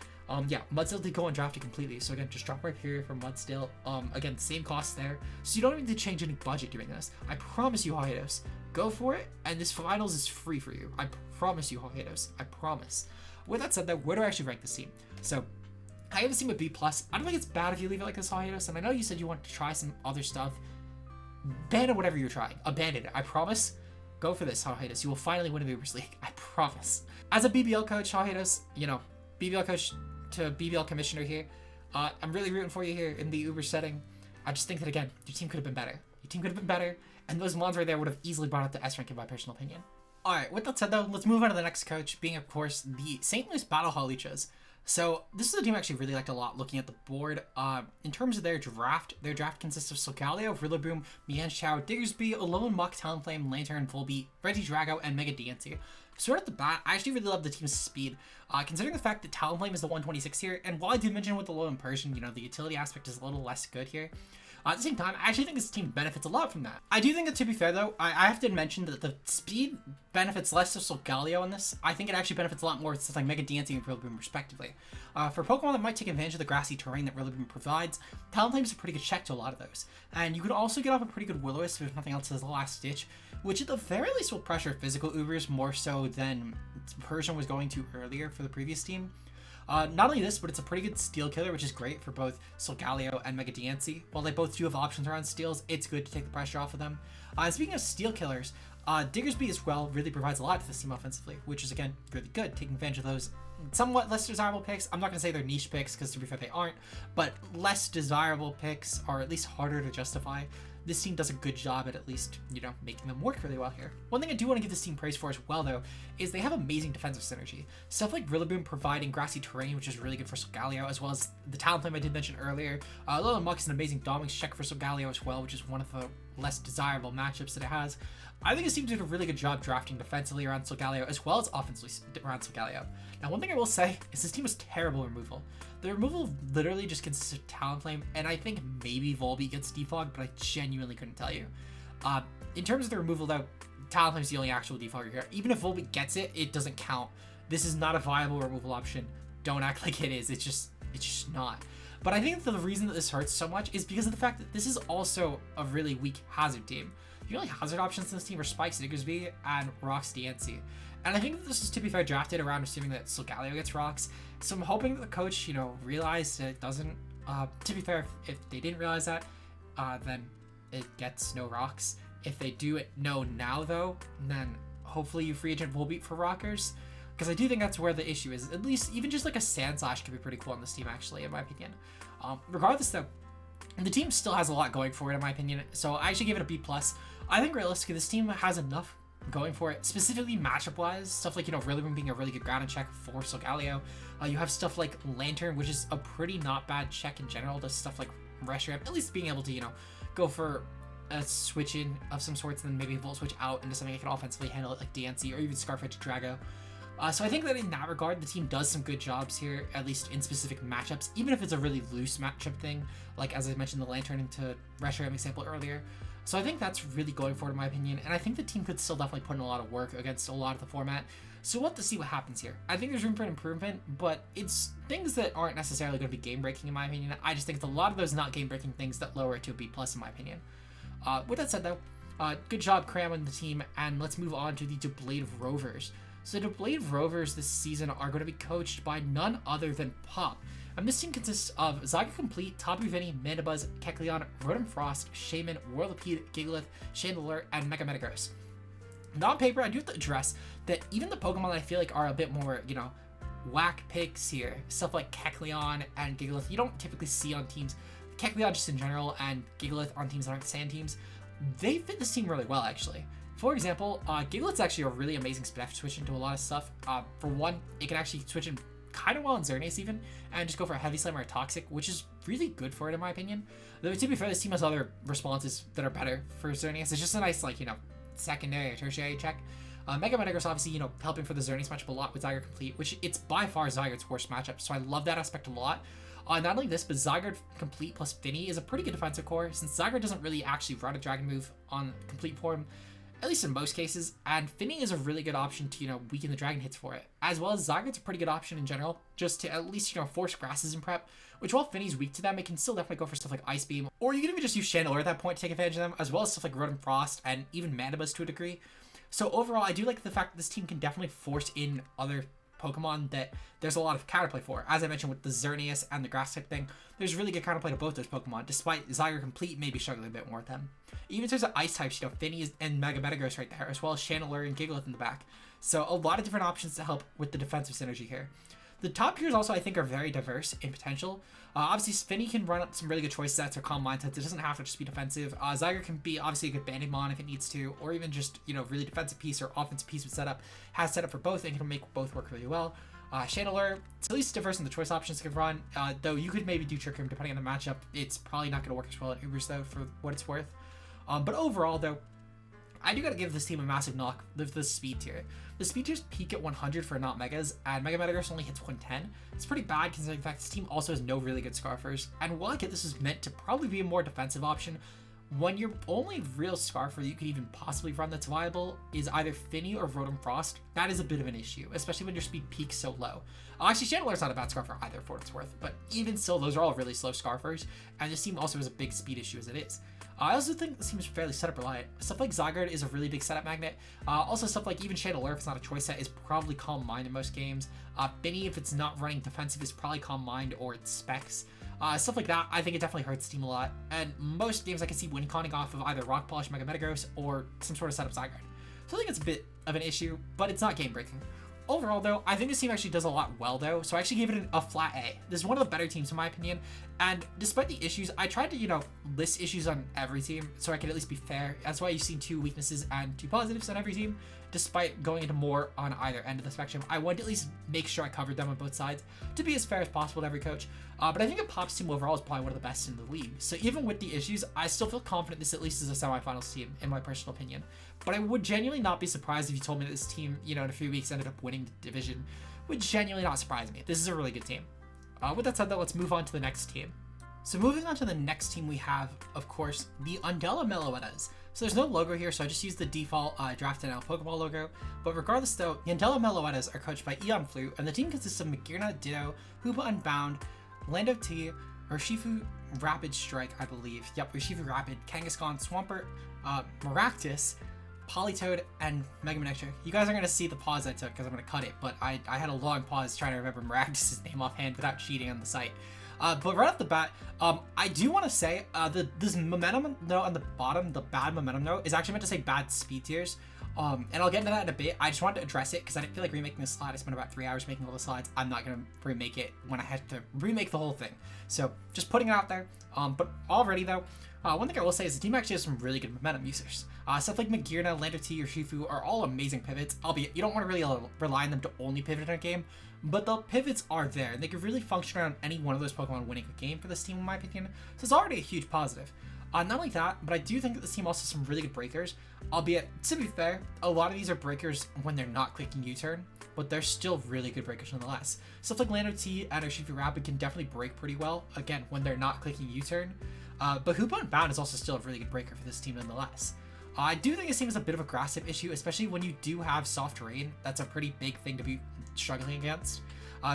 Yeah, Mudsdale did go undrafted completely, so again, just drop Rhyperior for Mudsdale. Again, same cost there, so you don't even need to change any budget doing this. I promise you, Hyados, go for it, and this finals is free for you. I promise you, Hyados, I promise. With that said, though, where do I actually rank this team? So, I have a team with B+. I don't think it's bad if you leave it like this, Hyados, and I know you said you want to try some other stuff. Abandon whatever you're trying. Abandon it. I promise. Go for this, Hyados. You will finally win the Ubers League. I promise. As a BBL coach, Hyados, you know, BBL coach to BBL commissioner here, I'm really rooting for you here in the Uber setting. I just think that, again, your team could have been better. Your team could have been better, and those mons right there would have easily brought up the S rank in my personal opinion. Alright, with that said, though, let's move on to the next coach, being, of course, the St. Louis Battleholichas. So this is a team I actually really liked a lot looking at the board. In terms of their draft consists of Solgaleo, Rillaboom, Mienshao, Diggersby, Alolan Muck, Talonflame, Lantern, Volbeat, Regidrago, and Mega Diancie. So right at the bat, I actually really love the team's speed, considering the fact that Talonflame is the 126 here, and while I did mention with the low Impersion, you know, the utility aspect is a little less good here. At the same time, I actually think this team benefits a lot from that. I do think that, to be fair though, I have to mention that the speed benefits less of Solgaleo in this. I think it actually benefits a lot more to like Mega Diancie and Rillaboom respectively. For Pokemon that might take advantage of the grassy terrain that Rillaboom provides, Talonflame is a pretty good check to a lot of those. And you could also get off a pretty good Will-O-Wisp if nothing else as a last ditch, which at the very least will pressure physical Ubers more so than Persian was going to earlier for the previous team. Not only this, but it's a pretty good steel killer, which is great for both Solgaleo and Mega Diancie. While they both do have options around steals, it's good to take the pressure off of them. Speaking of steel killers, Diggersby as well really provides a lot to this team offensively, which is, again, really good, taking advantage of those somewhat less desirable picks. I'm not going to say they're niche picks, because to be fair, they aren't, but less desirable picks are at least harder to justify. This team does a good job at least, you know, making them work really well here. One thing I do want to give this team praise for as well, though, is they have amazing defensive synergy. Stuff like Rillaboom providing grassy terrain, which is really good for Solgaleo, as well as the Talonflame I did mention earlier. Alolan Muck is an amazing Dominix check for Solgaleo as well, which is one of the less desirable matchups that it has. I think this team did a really good job drafting defensively around Solgaleo, as well as offensively around Solgaleo. Now, one thing I will say is this team was terrible removal. The removal literally just consists of Talonflame, and I think maybe Volbeat gets defogged, but I genuinely couldn't tell you. In terms of the removal, though, Talonflame's the only actual defogger here. Even if Volbeat gets it, it doesn't count. This is not a viable removal option. Don't act like it is. It's just not. But I think the reason that this hurts so much is because of the fact that this is also a really weak hazard team. The only hazard options in this team are Spikes, Diggersby, and Rocks Diancie. And I think that this is, to be fair, drafted around assuming that Solgaleo gets Rocks. So I'm hoping that the coach, you know, realized that it doesn't. To be fair, if they didn't realize that, then it gets no Rocks. If they do it know now, though, then hopefully you free agent Volbeat for Rockers. Because I do think that's where the issue is. At least, even just like a Sand Slash could be pretty cool on this team, actually, in my opinion. Regardless, though, the team still has a lot going for it, in my opinion. So I actually give it a B+. I think realistically, this team has enough going for it, specifically matchup-wise. Stuff like, you know, Rillaboom being a really good ground and check for Solgaleo. You have stuff like Lantern, which is a pretty not bad check in general. Does stuff like Reshiram, at least being able to, you know, go for a switch in of some sorts, and then maybe Volt switch out into something that can offensively handle it, like Diancie or even Scarfetch Drago. So I think that in that regard, the team does some good jobs here, at least in specific matchups, even if it's a really loose matchup thing, like as I mentioned the Lantern into Reshiram example earlier. So I think that's really going for it, in my opinion, and I think the team could still definitely put in a lot of work against a lot of the format. So we'll have to see what happens here. I think there's room for an improvement, but it's things that aren't necessarily going to be game-breaking, in my opinion. I just think it's a lot of those not game-breaking things that lower it to a B+, in my opinion. With that said, though, good job cramming the team, and let's move on to the DOUBLADE Rovers. So the DOUBLADE Rovers this season are going to be coached by none other than Pop. And this team consists of Zyga Complete, Tapu Fini, Mandibuzz, Kecleon, Rotom Frost, Shaman, Whirlipede, Gigalith, Chandelure, and Mega Metagross. Now on paper, I do have to address that even the Pokemon that I feel like are a bit more, you know, whack picks here, stuff like Kecleon and Gigalith, you don't typically see on teams. Kecleon just in general and Gigalith on teams that aren't sand teams, they fit this team really well, actually. For example, Gigalith's actually a really amazing spec switch into a lot of stuff. For one, it can actually switch in kind of well in Xerneas even, and just go for a Heavy Slam or a Toxic, which is really good for it in my opinion. Though to be fair, this team has other responses that are better for Xerneas. It's just a nice, like, you know, secondary or tertiary check. Mega Metagross obviously, you know, helping for the Xerneas matchup a lot with Zygarde Complete, which it's by far Zygarde's worst matchup, so I love that aspect a lot. Not only this, but Zygarde Complete plus Finny is a pretty good defensive core, since Zygarde doesn't really actually run a Dragon move on Complete form, at least in most cases, and Finny is a really good option to, you know, weaken the Dragon hits for it. As well as Zygarde's a pretty good option in general, just to at least, you know, force grasses in prep, which while Finny's weak to them, it can still definitely go for stuff like Ice Beam, or you can even just use Chandelure at that point to take advantage of them, as well as stuff like Rotom Frost, and even Manabuzz to a degree. So overall, I do like the fact that this team can definitely force in other Pokemon that there's a lot of counterplay for. As I mentioned with the Xerneas and the Grass type thing, there's really good counterplay to both those Pokemon, despite Zygarde Complete maybe struggling a bit more with them. Even in terms of Ice types, you know, Finny and Mega Metagross right there, as well as Chandelure and Gigalith in the back. So a lot of different options to help with the defensive synergy here. The top tiers also, I think, are very diverse in potential. Obviously, Finny can run up some really good choice sets or Calm Mind sets. It doesn't have to just be defensive. Zygarde can be obviously a good Bandimon if it needs to, or even just, you know, really defensive piece or offensive piece with setup. Has setup for both and can make both work really well. Chandelure, it's at least diverse in the choice options it can run, though you could maybe do Trick Room depending on the matchup. It's probably not going to work as well at Ubers though, for what it's worth. But overall though, I do gotta give this team a massive knock with the speed tier. The speed tiers peak at 100 for not Megas, and Mega Metagross only hits 110. It's pretty bad considering the fact this team also has no really good Scarfers, and while I get this is meant to probably be a more defensive option, when your only real Scarfer you could even possibly run that's viable is either Finny or Rotom Frost, that is a bit of an issue, especially when your speed peaks so low. Actually, Chandelure's not a bad Scarfer either for what it's worth, but even still, those are all really slow Scarfers, and this team also has a big speed issue as it is. I also think this team is fairly setup reliant. Stuff like Zygarde is a really big setup magnet. Also stuff like even Chandelure, if it's not a choice set, is probably Calm Mind in most games. Finny, if it's not running defensive, is probably Calm Mind or it's Specs. Stuff like that, I think it definitely hurts the team a lot. And most games I can see win conning off of either Rock Polish, Mega Metagross, or some sort of setup Zygarde. So I think it's a bit of an issue, but it's not game breaking. Overall, though, I think this team actually does a lot well, though, so I actually gave it a flat A. This is one of the better teams, in my opinion, and despite the issues, I tried to, you know, list issues on every team, so I could at least be fair. That's why you've seen 2 weaknesses and 2 positives on every team, despite going into more on either end of the spectrum. I wanted to at least make sure I covered them on both sides, to be as fair as possible to every coach, but I think a Pops team overall is probably one of the best in the league. So even with the issues, I still feel confident this at least is a semifinals team, in my personal opinion. But I would genuinely not be surprised if you told me that this team, you know, in a few weeks ended up winning the division. Would genuinely not surprise me. This is a really good team. With that said, though, let's move on to the next team. So moving on to the next team, we have, of course, the Undella Meloettas. So there's no logo here, so I just used the default Draft NL Pokeball logo. But regardless, though, the Undella Meloettas are coached by Eon Flute, and the team consists of Magearna, Ditto, Hoopa Unbound, Lando T, Urshifu Rapid Strike, I believe. Yep, Urshifu Rapid, Kangaskhan, Swampert, Maractus, Politoed, and Mega Manectric. You guys are going to see the pause I took because I'm going to cut it, but I had a long pause trying to remember Maractus' name offhand without cheating on the site. But right off the bat, I do want to say this momentum note on the bottom, the bad momentum note, is actually meant to say bad speed tiers. And I'll get into that in a bit. I just wanted to address it because I didn't feel like remaking this slide. I spent about 3 hours making all the slides. I'm not going to remake it when I had to remake the whole thing. So just putting it out there. But already though, one thing I will say is the team actually has some really good momentum users. Stuff like Magearna, Lando T, or Shifu are all amazing pivots, albeit you don't want to really rely on them to only pivot in a game, but the pivots are there, and they can really function around any one of those Pokemon winning a game for this team, in my opinion, so it's already a huge positive. Not only that, but I do think that this team also has some really good breakers, albeit, to be fair, a lot of these are breakers when they're not clicking U-turn, but they're still really good breakers nonetheless. Stuff like Lando T and Urshifu Rapid can definitely break pretty well, again, when they're not clicking U-turn, but Hoopa Unbound is also still a really good breaker for this team nonetheless. I do think this team is a bit of a grass type issue, especially when you do have soft terrain. That's a pretty big thing to be struggling against.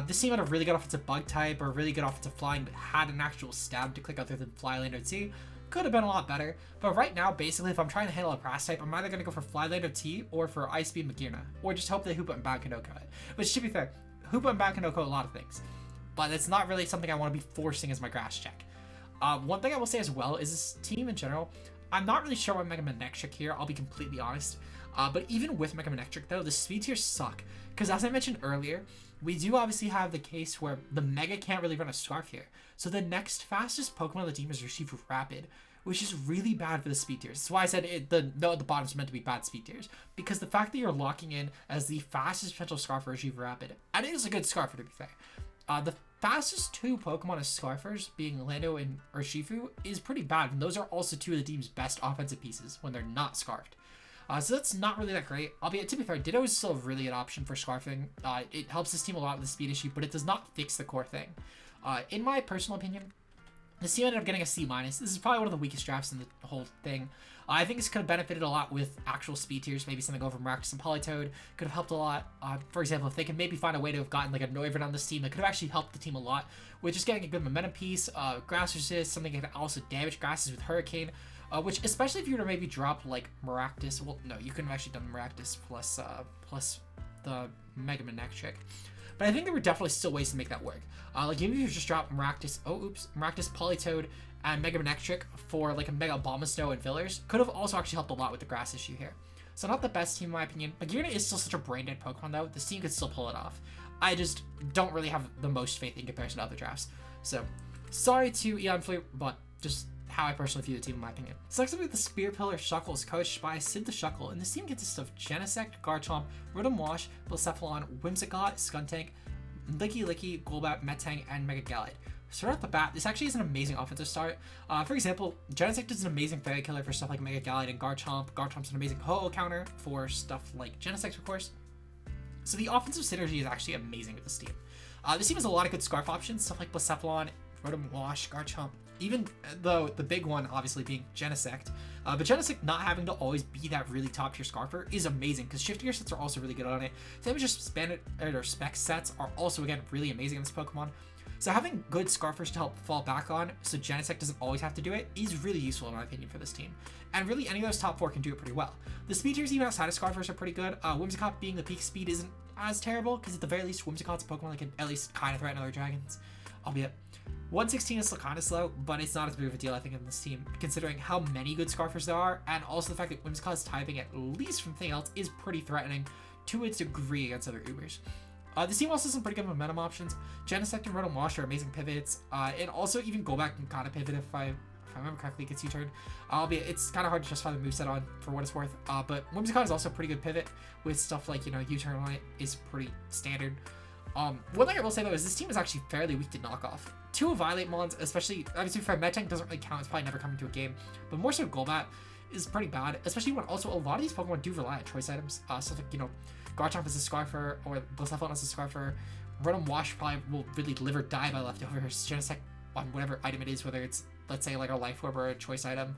This team had a really good offensive bug type or really good offensive flying that had an actual stab to click other than Fly, Lando T. Could have been a lot better, but right now, basically, if I'm trying to handle a grass type, I'm either going to go for Fly, Lando T or for Ice Beam Magearna, or just hope that Hoopa Unbound can OHKO it. Which, to be fair, Hoopa Unbound can OHKO a lot of things, but it's not really something I want to be forcing as my grass check. One thing I will say as well is this team in general, I'm not really sure why Mega Manectric here, I'll be completely honest. But even with Mega Manectric though, the speed tiers suck. Because as I mentioned earlier, we do obviously have the case where the Mega can't really run a Scarf here. So the next fastest Pokemon on the team is Urshifu Rapid, which is really bad for the speed tiers. That's why I said the bottoms are meant to be bad speed tiers, because the fact that you're locking in as the fastest potential Scarfer Urshifu Rapid, and it is a good Scarfer to be fair. The fastest 2 Pokemon as Scarfers, being Lando and Urshifu, is pretty bad, and those are also 2 of the team's best offensive pieces when they're not Scarfed. So that's not really that great. Albeit, to be fair, Ditto is still really an option for Scarfing. It helps this team a lot with the speed issue, but it does not fix the core thing. In my personal opinion, this team ended up getting a C-. This is probably one of the weakest drafts in the whole thing. I think this could have benefited a lot with actual speed tiers. Maybe something over Maractus and Politoed could have helped a lot. For example, if they could maybe find a way to have gotten like a Noivern on this team, that could have actually helped the team a lot with just getting a good momentum piece, Grass Resist, something that can also damage grasses with Hurricane. Which, especially if you were to maybe drop like Maractus, well, no, you couldn't have actually done Maractus plus the Mega Manectric. But I think there were definitely still ways to make that work. Like even if you just drop Maractus, Maractus, Politoed, and Mega Manectric for like a Mega Abomasnow and Fillers, could have also actually helped a lot with the grass issue here. So not the best team in my opinion, but Giratina is still such a brain dead Pokemon though, this team could still pull it off. I just don't really have the most faith in comparison to other drafts. So, sorry to Eon Fleet, but just how I personally view the team in my opinion. So next up we have the Spear Pillar Shuckles, coached by Sid the Shuckle, and this team consists of Genesect, Garchomp, Rotom Wash, BLACEPHALON, Whimsicott, Skuntank, Licky, Golbat, Metang, and Mega Galite. So right off the bat, this actually is an amazing offensive start. For example, Genesect is an amazing Fairy Killer for stuff like Mega Galite and Garchomp. Garchomp's an amazing Ho-Oh counter for stuff like Genesect, of course. So the offensive synergy is actually amazing with this team. This team has a lot of good Scarf options, stuff like BLACEPHALON, Rotom Wash, Garchomp, even though the big one obviously being Genesect. But Genesect not having to always be that really top tier Scarfer is amazing, because shifting gear sets are also really good on it. Same as just spec sets are also again really amazing in this Pokemon. So having good Scarfers to help fall back on, so Genesect doesn't always have to do it, is really useful in my opinion for this team. And really any of those top 4 can do it pretty well. The speed tiers even outside of Scarfers are pretty good. Whimsicott being the peak speed isn't as terrible, because at the very least Whimsicott's a Pokemon that can at least kind of threaten other dragons. Albeit 116 is still kind of slow, but it's not as big of a deal I think in this team, considering how many good Scarfers there are, and also the fact that Whimsicott's typing, at least from anything else, is pretty threatening to its degree against other Ubers. This team also has some pretty good momentum options. Genesect and Rotom Wash are amazing pivots, and also even Golbat can kind of pivot if I remember correctly, it gets U-turn. Albeit it's kind of hard to justify the moveset on for what it's worth, but Whimsicott is also a pretty good pivot with stuff like, you know, U-turn on it is pretty standard. One thing I will say though is this team is actually fairly weak to knockoff. 2 Violate Mons, especially, obviously for Metang doesn't really count, it's probably never coming to a game, but more so Golbat is pretty bad, especially when also a lot of these Pokemon do rely on choice items. Stuff like, you know, Garchomp is a Scarfer, or BLACEPHALON is a Scarfer. Rotom Wash probably will really live or die by leftovers. Genesect on whatever item it is, whether it's, let's say, like a Life Orb or a choice item.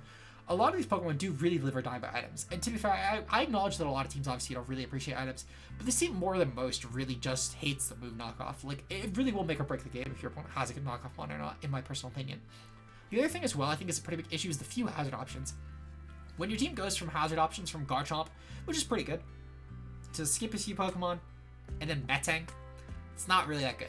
A lot of these Pokemon do really live or die by items. And to be fair, I acknowledge that a lot of teams obviously don't really appreciate items, but this team more than most really just hates the move knockoff. Like, it really will make or break the game if your opponent has a good knockoff one or not, in my personal opinion. The other thing as well, I think is a pretty big issue, is the few hazard options. When your team goes from hazard options from Garchomp, which is pretty good, to skip a few Pokemon, and then Metang, it's not really that good.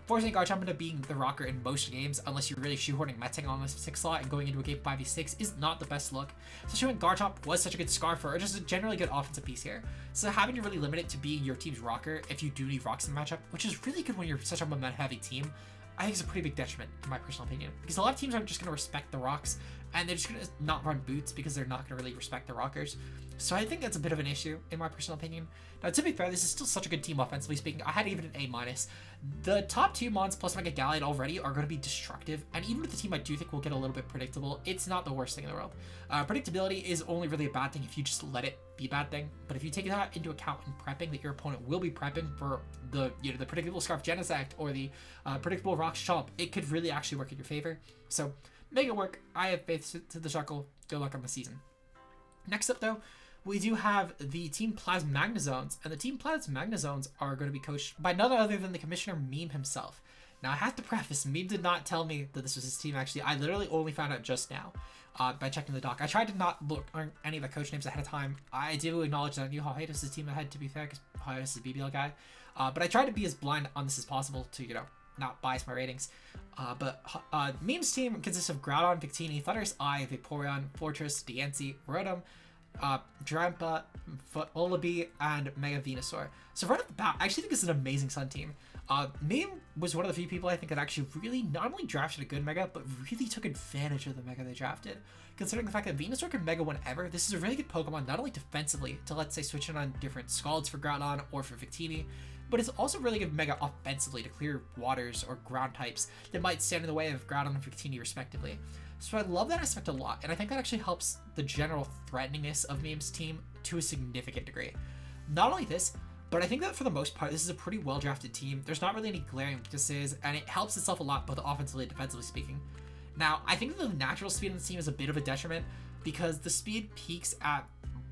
Forcing Garchomp into being the rocker in most games, unless you're really shoehorning Metang on the 6 slot and going into a game 5v6, is not the best look, especially when Garchomp was such a good Scarfer, or just a generally good offensive piece here. So having to really limit it to being your team's rocker if you do need rocks in the matchup, which is really good when you're such a momentum heavy team, I think is a pretty big detriment in my personal opinion, because a lot of teams aren't just going to respect the rocks, and they're just going to not run boots because they're not going to really respect the rockers. So I think that's a bit of an issue in my personal opinion. Now, to be fair, this is still such a good team offensively speaking. I had even an A-. The top 2 Mons plus Mega Galite already are going to be destructive, and even with the team I do think will get a little bit predictable, it's not the worst thing in the world. Predictability is only really a bad thing if you just let it be a bad thing, but if you take that into account in prepping, that your opponent will be prepping for the, you know, the predictable Scarf Genesect or the predictable Rock Chomp, it could really actually work in your favor. So make it work. I have faith to the Shuckle. Good luck on the season. Next up though, we do have the Team Plasmagnazones, and the Team Plasmagnazones are going to be coached by none other than the Commissioner Meme himself. Now, I have to preface, Meme did not tell me that this was his team, actually. I literally only found out just now by checking the doc. I tried to not look on any of the coach names ahead of time. I do acknowledge that I knew Hiatus' team ahead, to be fair, because Hiatus is a BBL guy. But I tried to be as blind on this as possible to, you know, not bias my ratings. But Meme's team consists of Groudon, Victini, Thunderous Eye, Vaporeon, Fortress, Diancie, Rotom, Drampa, Olibi, and Mega Venusaur. So right off the bat, I actually think this is an amazing Sun team. Meme was one of the few people I think that actually really not only drafted a good Mega, but really took advantage of the Mega they drafted. Considering the fact that Venusaur can Mega whenever, this is a really good Pokemon, not only defensively, to let's say switch in on different Scalds for Groudon or for Victini, but it's also really good Mega offensively to clear waters or ground types that might stand in the way of Groudon and Victini respectively. So I love that aspect a lot, and I think that actually helps the general threateningness of Meme's team to a significant degree. Not only this, but I think that for the most part, this is a pretty well-drafted team. There's not really any glaring weaknesses, and it helps itself a lot both offensively and defensively speaking. Now, I think that the natural speed on the team is a bit of a detriment because the speed peaks at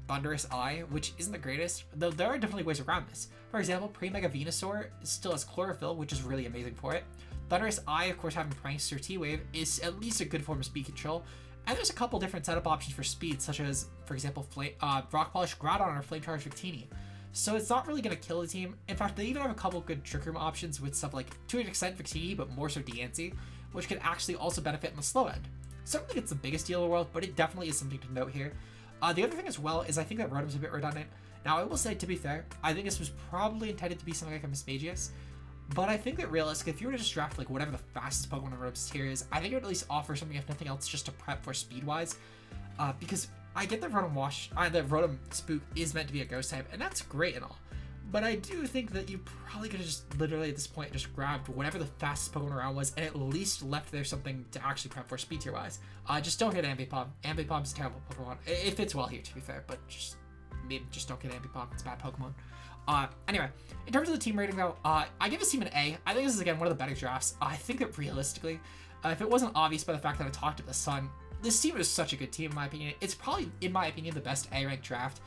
Thunderous Eye, which isn't the greatest, though there are definitely ways around this. For example, Pre-Mega Venusaur still has Chlorophyll, which is really amazing for it. Thunderous Eye, of course, having Prankster T-Wave is at least a good form of speed control. And there's a couple different setup options for speed, such as, for example, Rock Polish Groudon or Flame Charge Victini. So it's not really going to kill the team. In fact, they even have a couple good Trick Room options with stuff like, to an extent, Victini, but more so Diancie, which could actually also benefit on the slow end. So I don't think it's the biggest deal in the world, but it definitely is something to note here. The other thing as well is I think that Rotom's a bit redundant. Now, I will say, to be fair, I think this was probably intended to be something like a Mismagius, but I think that realistically, if you were to just draft like whatever the fastest Pokemon in Rotom's tier is, I think it would at least offer something, if nothing else, just to prep for speed-wise, because I get that Rotom Spook is meant to be a Ghost type, and that's great and all. But I do think that you probably could have just literally at this point just grabbed whatever the fastest Pokemon around was and at least left there something to actually prep for speed tier wise. Just don't hit Ambipom. Ambipomp's a terrible Pokemon. It fits well here, to be fair, but just don't get Ambipom. It's a bad Pokemon. Anyway, in terms of the team rating though, I give this team an A. I think this is again one of the better drafts. I think that realistically, if it wasn't obvious by the fact that I talked to the Sun, this team is such a good team in my opinion. It's probably, in my opinion, the best A-ranked draft,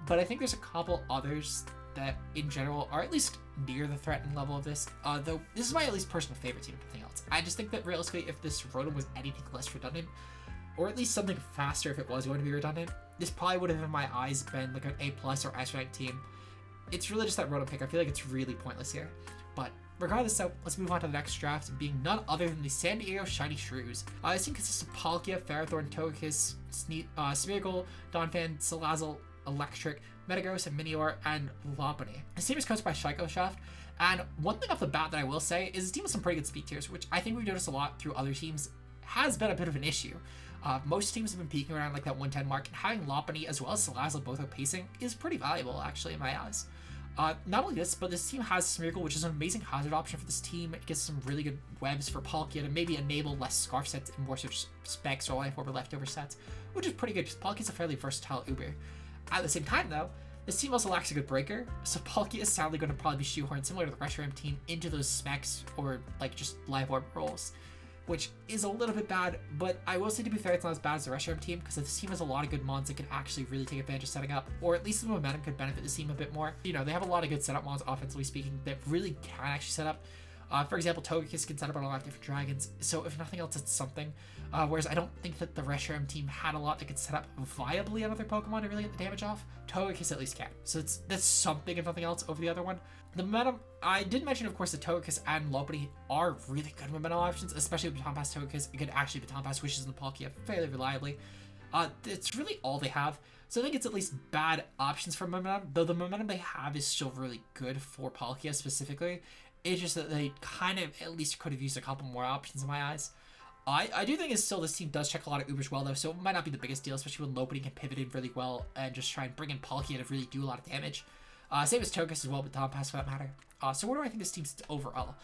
but I think there's a couple others that in general are at least near the threatened level of this, though this is my at least personal favorite team, if nothing else. I just think that realistically, if this Rotom was anything less redundant, or at least something faster if it was going to be redundant, this probably would have in my eyes been like an A+ or S-ranked team. It's really just that Rotom pick. I feel like it's really pointless here. But regardless, so let's move on to the next draft, being none other than the San Diego Shiny Shrews. This team consists of Palkia, Ferrothorn, Togekiss, Smeargle, Donphan, Salazzle, Electric, Metagross, and Minior, and Lopunny. This team is coached by Shaco Shaft, and one thing off the bat that I will say is this team has some pretty good speed tiers, which I think we've noticed a lot through other teams has been a bit of an issue. Most teams have been peaking around like that 110 mark, and having Lopunny as well as Salazzle both outpacing is pretty valuable actually in my eyes. Not only this, but this team has Smeargle, which is an amazing hazard option for this team. It gets some really good webs for Palkia to maybe enable less Scarf sets and more sort of Specs or Life Orb or Leftover sets, which is pretty good because Palkia's a fairly versatile Uber. At the same time though, this team also lacks a good breaker, so Palkia is sadly going to probably be shoehorned similar to the Reshiram team into those Specs or like just Life Orb roles, which is a little bit bad, but I will say to be fair, it's not as bad as the Reshiram team because this team has a lot of good mons that can actually really take advantage of setting up, or at least the momentum could benefit this team a bit more. You know, they have a lot of good setup mons, offensively speaking, that really can actually set up. For example, Togekiss can set up on a lot of different dragons, so if nothing else, it's something. Whereas I don't think that the Reshiram team had a lot that could set up viably on other Pokemon to really get the damage off. Togekiss at least can, so that's something if nothing else over the other one. The momentum, I did mention of course that Togekiss and Lopunny are really good momentum options, especially with Baton Pass Togekiss. It could actually Baton Pass Wishes in the Palkia fairly reliably. It's really all they have, so I think it's at least bad options for momentum, though the momentum they have is still really good for Palkia specifically. It's just that they kind of at least could have used a couple more options in my eyes. I do think it's still this team does check a lot of Ubers well though, so it might not be the biggest deal, especially when Lopunny can pivot in really well and just try and bring in Palkia to really do a lot of damage. Same as Togekiss as well, but Baton Pass for that matter. So what do I think this team's overall?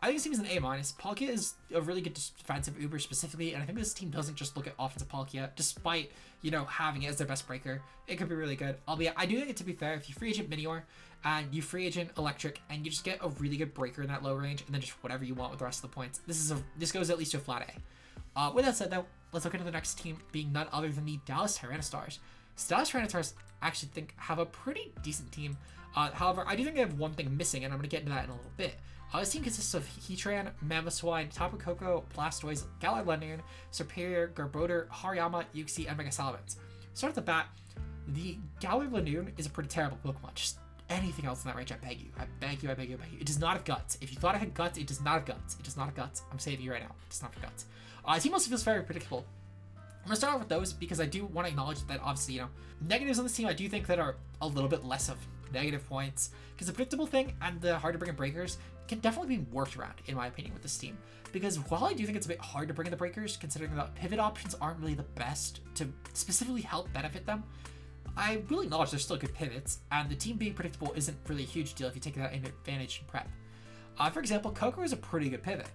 I think this team is an A-. Palkia is a really good defensive Uber specifically, and I think this team doesn't just look at offensive Palkia, despite, you know, having it as their best breaker. It could be really good. Albeit, I do think it to be fair, if you free agent Minior, and you free agent Electric, and you just get a really good breaker in that low range, and then just whatever you want with the rest of the points, this goes at least to a flat A. With that said though, let's look into the next team, being none other than the Dallas Tyranistars. So Dallas Tyranistars actually think have a pretty decent team. However, I do think they have one thing missing, and I'm going to get into that in a little bit. This team consists of Heatran, Mamoswine, Tapu Koko, Blastoise, Galar-Lendern, Serperior, Garbodor, Hariyama, Uxie, and Mega Salamence. So at the bat, the Galar-Lendern is a pretty terrible Pokemon. Just anything else in that range, I beg you. I beg you, I beg you, I beg you. It does not have guts. If you thought it had guts, it does not have guts. It does not have guts. I'm saving you right now. It does not have guts. The team also feels very predictable. I'm going to start off with those because I do want to acknowledge that obviously, you know, negatives on this team I do think that are a little bit less of negative points, because the predictable thing and the hard to bring in breakers can definitely be worked around, in my opinion, with this team. Because while I do think it's a bit hard to bring in the breakers, considering that pivot options aren't really the best to specifically help benefit them, I will acknowledge there's still good pivots, and the team being predictable isn't really a huge deal if you take that advantage in prep. For example, Coco is a pretty good pivot,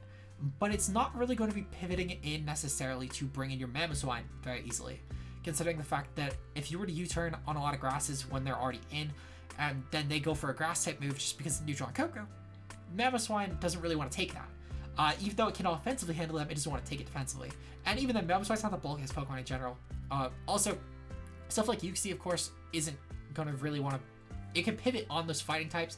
but it's not really going to be pivoting in necessarily to bring in your Mamoswine very easily, considering the fact that if you were to U-turn on a lot of grasses when they're already in, and then they go for a grass type move just because it's neutral on Coco, Mamoswine doesn't really want to take that. Even though it can offensively handle them, it doesn't want to take it defensively. And even then, Mamoswine's not the bulkiest Pokemon in general. Also, stuff like Uxie, of course, isn't going to really want to... It can pivot on those fighting types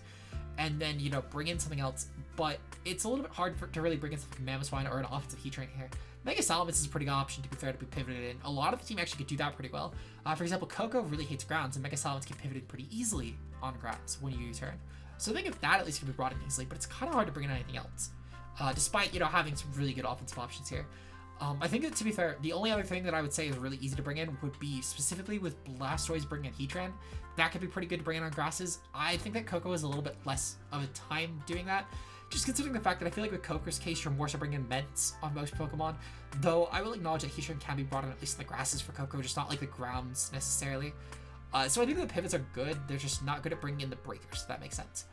and then, you know, bring in something else. But it's a little bit hard to really bring in something like Mamoswine or an offensive Heat Train here. Mega Salamence is a pretty good option to be fair to be pivoted in. A lot of the team actually could do that pretty well. For example, Coco really hates grounds, and Mega Salamence can pivot in pretty easily on grass when you U-turn. So I think if that at least can be brought in easily, but it's kind of hard to bring in anything else. Despite, you know, having some really good offensive options here. I think that, to be fair, the only other thing that I would say is really easy to bring in would be specifically with Blastoise bringing in Heatran. That could be pretty good to bring in on grasses. I think that Coco is a little bit less of a time doing that, just considering the fact that I feel like with Coco's case, you're more so bringing in Ments on most Pokemon, though I will acknowledge that Heatran can be brought in at least in the grasses for Coco, just not like the grounds necessarily. So I think the pivots are good, they're just not good at bringing in the breakers, if that makes sense.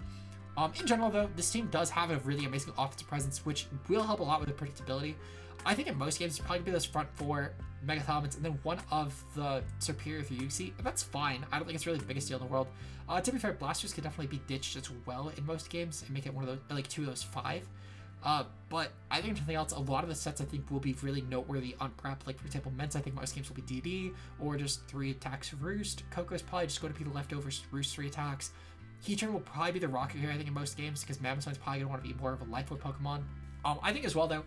In general, though, this team does have a really amazing offensive presence, which will help a lot with the predictability. I think in most games, it's probably going to be those front four Mega Salamence and then one of the superior through Uxie. That's fine. I don't think it's really the biggest deal in the world. To be fair, Blastoise could definitely be ditched as well in most games and make it one of those, like 2 of those 5. But I think anything else, a lot of the sets I think will be really noteworthy on prep. Like, for example, Ments, I think most games will be DD or just 3 attacks Roost. Coco is probably just going to be the leftovers Roost 3 attacks. Heatran will probably be the rocket here, I think, in most games, because Mamoswine's probably going to want to be more of a life mode Pokemon. I think as well, though,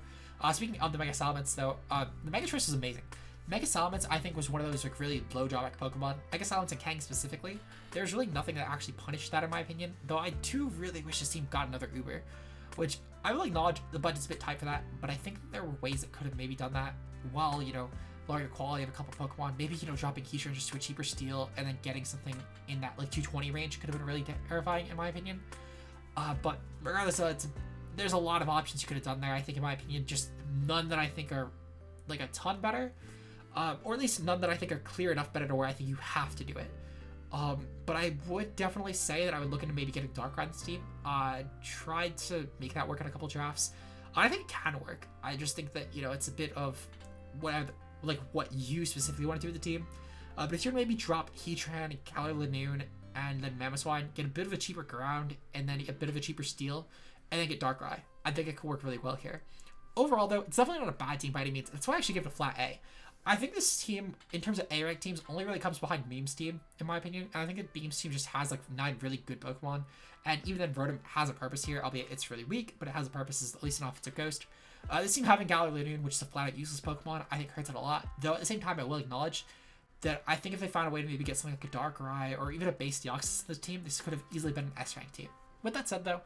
speaking of the Mega Salamence, though, the Mega Choice is amazing. Mega Salamence, I think, was one of those like really low drawback Pokemon. Mega Salamence and Kang specifically, there's really nothing that actually punished that in my opinion, though I do really wish this team got another Uber, which I will acknowledge the budget's a bit tight for that, but I think there were ways that could have maybe done that while, you know, lowering the quality of a couple Pokemon. Maybe, you know, dropping Heatran just to a cheaper steel and then getting something in that like 220 range could have been really terrifying in my opinion. But regardless, there's a lot of options you could have done there, I think, in my opinion, just none that I think are like a ton better, or at least none that I think are clear enough better to where I think you have to do it. But I would definitely say that I would look into maybe getting Darkrai on this team. Tried to make that work in a couple drafts. I think it can work. I just think that, you know, it's a bit of what you specifically want to do with the team. But if you're maybe drop Heatran, Galilanoon, and then Mamoswine, get a bit of a cheaper ground, and then a bit of a cheaper steel, and then get Darkrai, I think it could work really well here. Overall, though, it's definitely not a bad team by any means. That's why I actually give it a flat A. I think this team, in terms of A-rank teams, only really comes behind Meme's team, in my opinion. And I think that Beam's team just has like 9 really good Pokemon. And even then, Rotom has a purpose here, albeit it's really weak, but it has a purpose as at least an offensive ghost. This team having Galilanoon, which is a flat-out useless Pokemon, I think hurts it a lot. Though at the same time, I will acknowledge that I think if they found a way to maybe get something like a Darkrai or even a base Deoxys to the team, this could have easily been an S-rank team. With that said, though,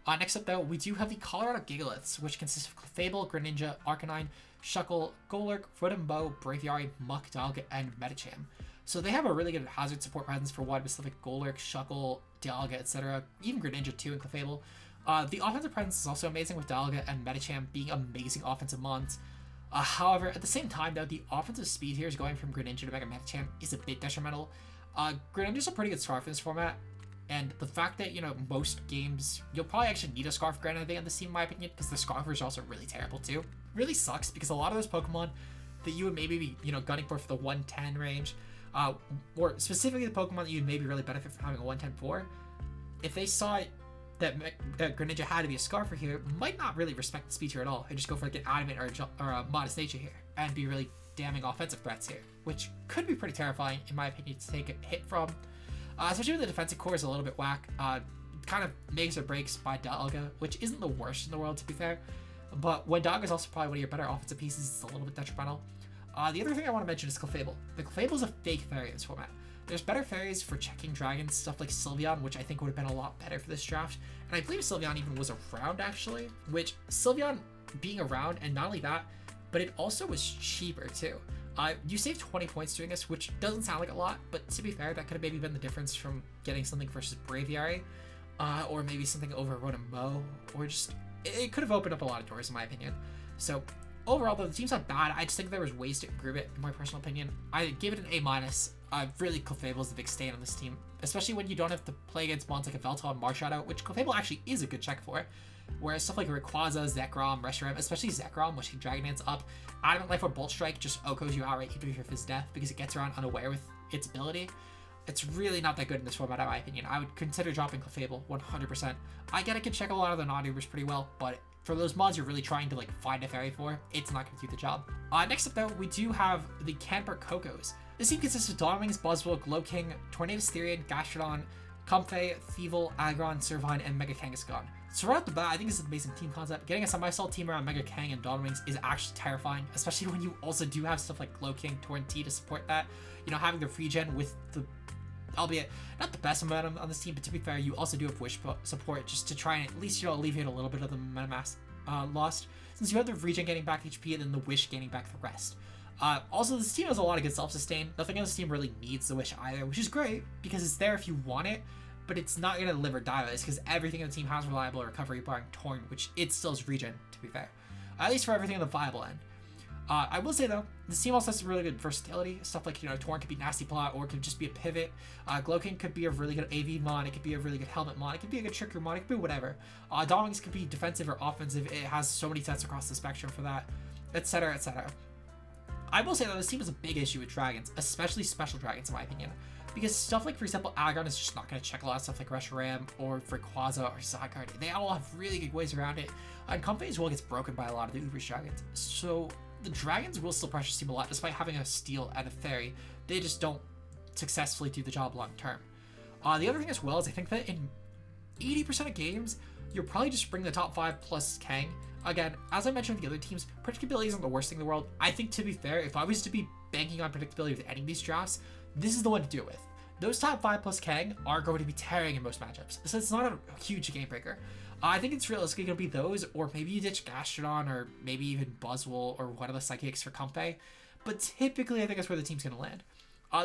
next up, though, we do have the Colorado Gigaliths, which consists of Clefable, Greninja, Arcanine, Shuckle, Golurk, Rotom-Bow, Braviary, Muck, Dialga, and Medicham. So they have a really good hazard support presence for wide specific Golurk, Shuckle, Dialga, etc. Even Greninja too and Clefable. The offensive presence is also amazing with Dialga and Medicham being amazing offensive mons. However, at the same time, though, the offensive speed here is going from Greninja to Mega Medicham is a bit detrimental. Greninja's a pretty good Scarf in this format. And the fact that, you know, most games, you'll probably actually need a Scarf Granite, I think, on this team, in my opinion, because the Scarfers are also really terrible, too. Really sucks, because a lot of those Pokemon that you would maybe be, you know, gunning for the 110 range, or specifically the Pokemon that you'd maybe really benefit from having a 110 for, if they saw that Greninja had to be a Scarfer here, might not really respect the speed here at all, and just go for like an Adamant or a Modest Nature here, and be really damning offensive threats here, which could be pretty terrifying, in my opinion, to take a hit from. Especially when the defensive core is a little bit whack. Kind of makes or breaks by Dialga, which isn't the worst in the world, to be fair. But when Dialga is also probably one of your better offensive pieces, it's a little bit detrimental. The other thing I want to mention is Clefable. The Clefable is a fake fairy in this format. There's better fairies for checking dragons, stuff like Sylveon, which I think would have been a lot better for this draft. And I believe Sylveon even was around, actually. Which, Sylveon being around, and not only that, but it also was cheaper, too. You saved 20 points doing this, which doesn't sound like a lot, but to be fair, that could have maybe been the difference from getting something versus Braviary. or maybe something over Rotom, or just, it could have opened up a lot of doors in my opinion. So overall, though, the team's not bad. I just think there was ways to improve it, in my personal opinion. I gave it an A-. Really, Clefable is the big stain on this team, especially when you don't have to play against mons like a Veltal and Marshadow, which Clefable actually is a good check for. Whereas stuff like Rayquaza, Zekrom, Reshiram, especially Zekrom, which can Dragon Dance up, Adamant Life or Bolt Strike just OHKOs you outright even if you're Fizz Death because it gets around unaware with its ability. It's really not that good in this format, in my opinion. I would consider dropping Clefable 100%. I get it can check a lot of the non-Ubers pretty well, but for those mods you're really trying to like find a fairy for, it's not going to do the job. Next up though, we do have the Canper Cocos. This team consists of Dawnwings, Buzzwole, Glowking, Tornadus Therian, Gastrodon, Comfey, Thievul, Aggron, Servine, and Mega Kangaskhan. So right off the bat, I think this is an amazing team concept. Getting a semi-stall team around Mega Kang and Dawnwings is actually terrifying, especially when you also do have stuff like Glowking, Torrent-T to support that. You know, having the regen with the, albeit not the best momentum on this team, but to be fair, you also do have Wish support just to try and at least, you know, alleviate a little bit of the momentum lost, since you have the regen getting back HP and then the Wish gaining back the rest. Also, this team has a lot of good self-sustain. Nothing on this team really needs the Wish either, which is great because it's there if you want it, but it's not going to live or die with this because everything in the team has reliable recovery barring Torn, which it still is regen, to be fair. At least for everything on the viable end. I will say though, this team also has some really good versatility. Stuff like, you know, Torn could be Nasty Plot or it could just be a pivot. Glowking could be a really good AV mod, it could be a really good Helmet mod, it could be a good Trick Room mod, it could be whatever. Dawnwings could be defensive or offensive, it has so many sets across the spectrum for that, etc, etc. I will say though, this team has a big issue with dragons, especially special dragons in my opinion. Because stuff like, for example, Aggron is just not going to check a lot of stuff like Reshiram or Rayquaza or Zygarde. They all have really good ways around it. And Comfey as well gets broken by a lot of the Ubers dragons. So the dragons will still pressure this team a lot despite having a Steel and a Fairy. They just don't successfully do the job long term. The other thing as well is I think that in 80% of games, you'll probably just bring the top 5 plus Kang. Again, as I mentioned with the other teams, predictability isn't the worst thing in the world. I think, to be fair, if I was to be banking on predictability with any of these drafts, this is the one to do it with. Those top 5 plus Kang are going to be tearing in most matchups, so it's not a huge game breaker. I think it's realistically going to be those, or maybe you ditch Gastrodon, or maybe even Buzzwole, or one of the Psychics for Comfey, but typically I think that's where the team's going to land.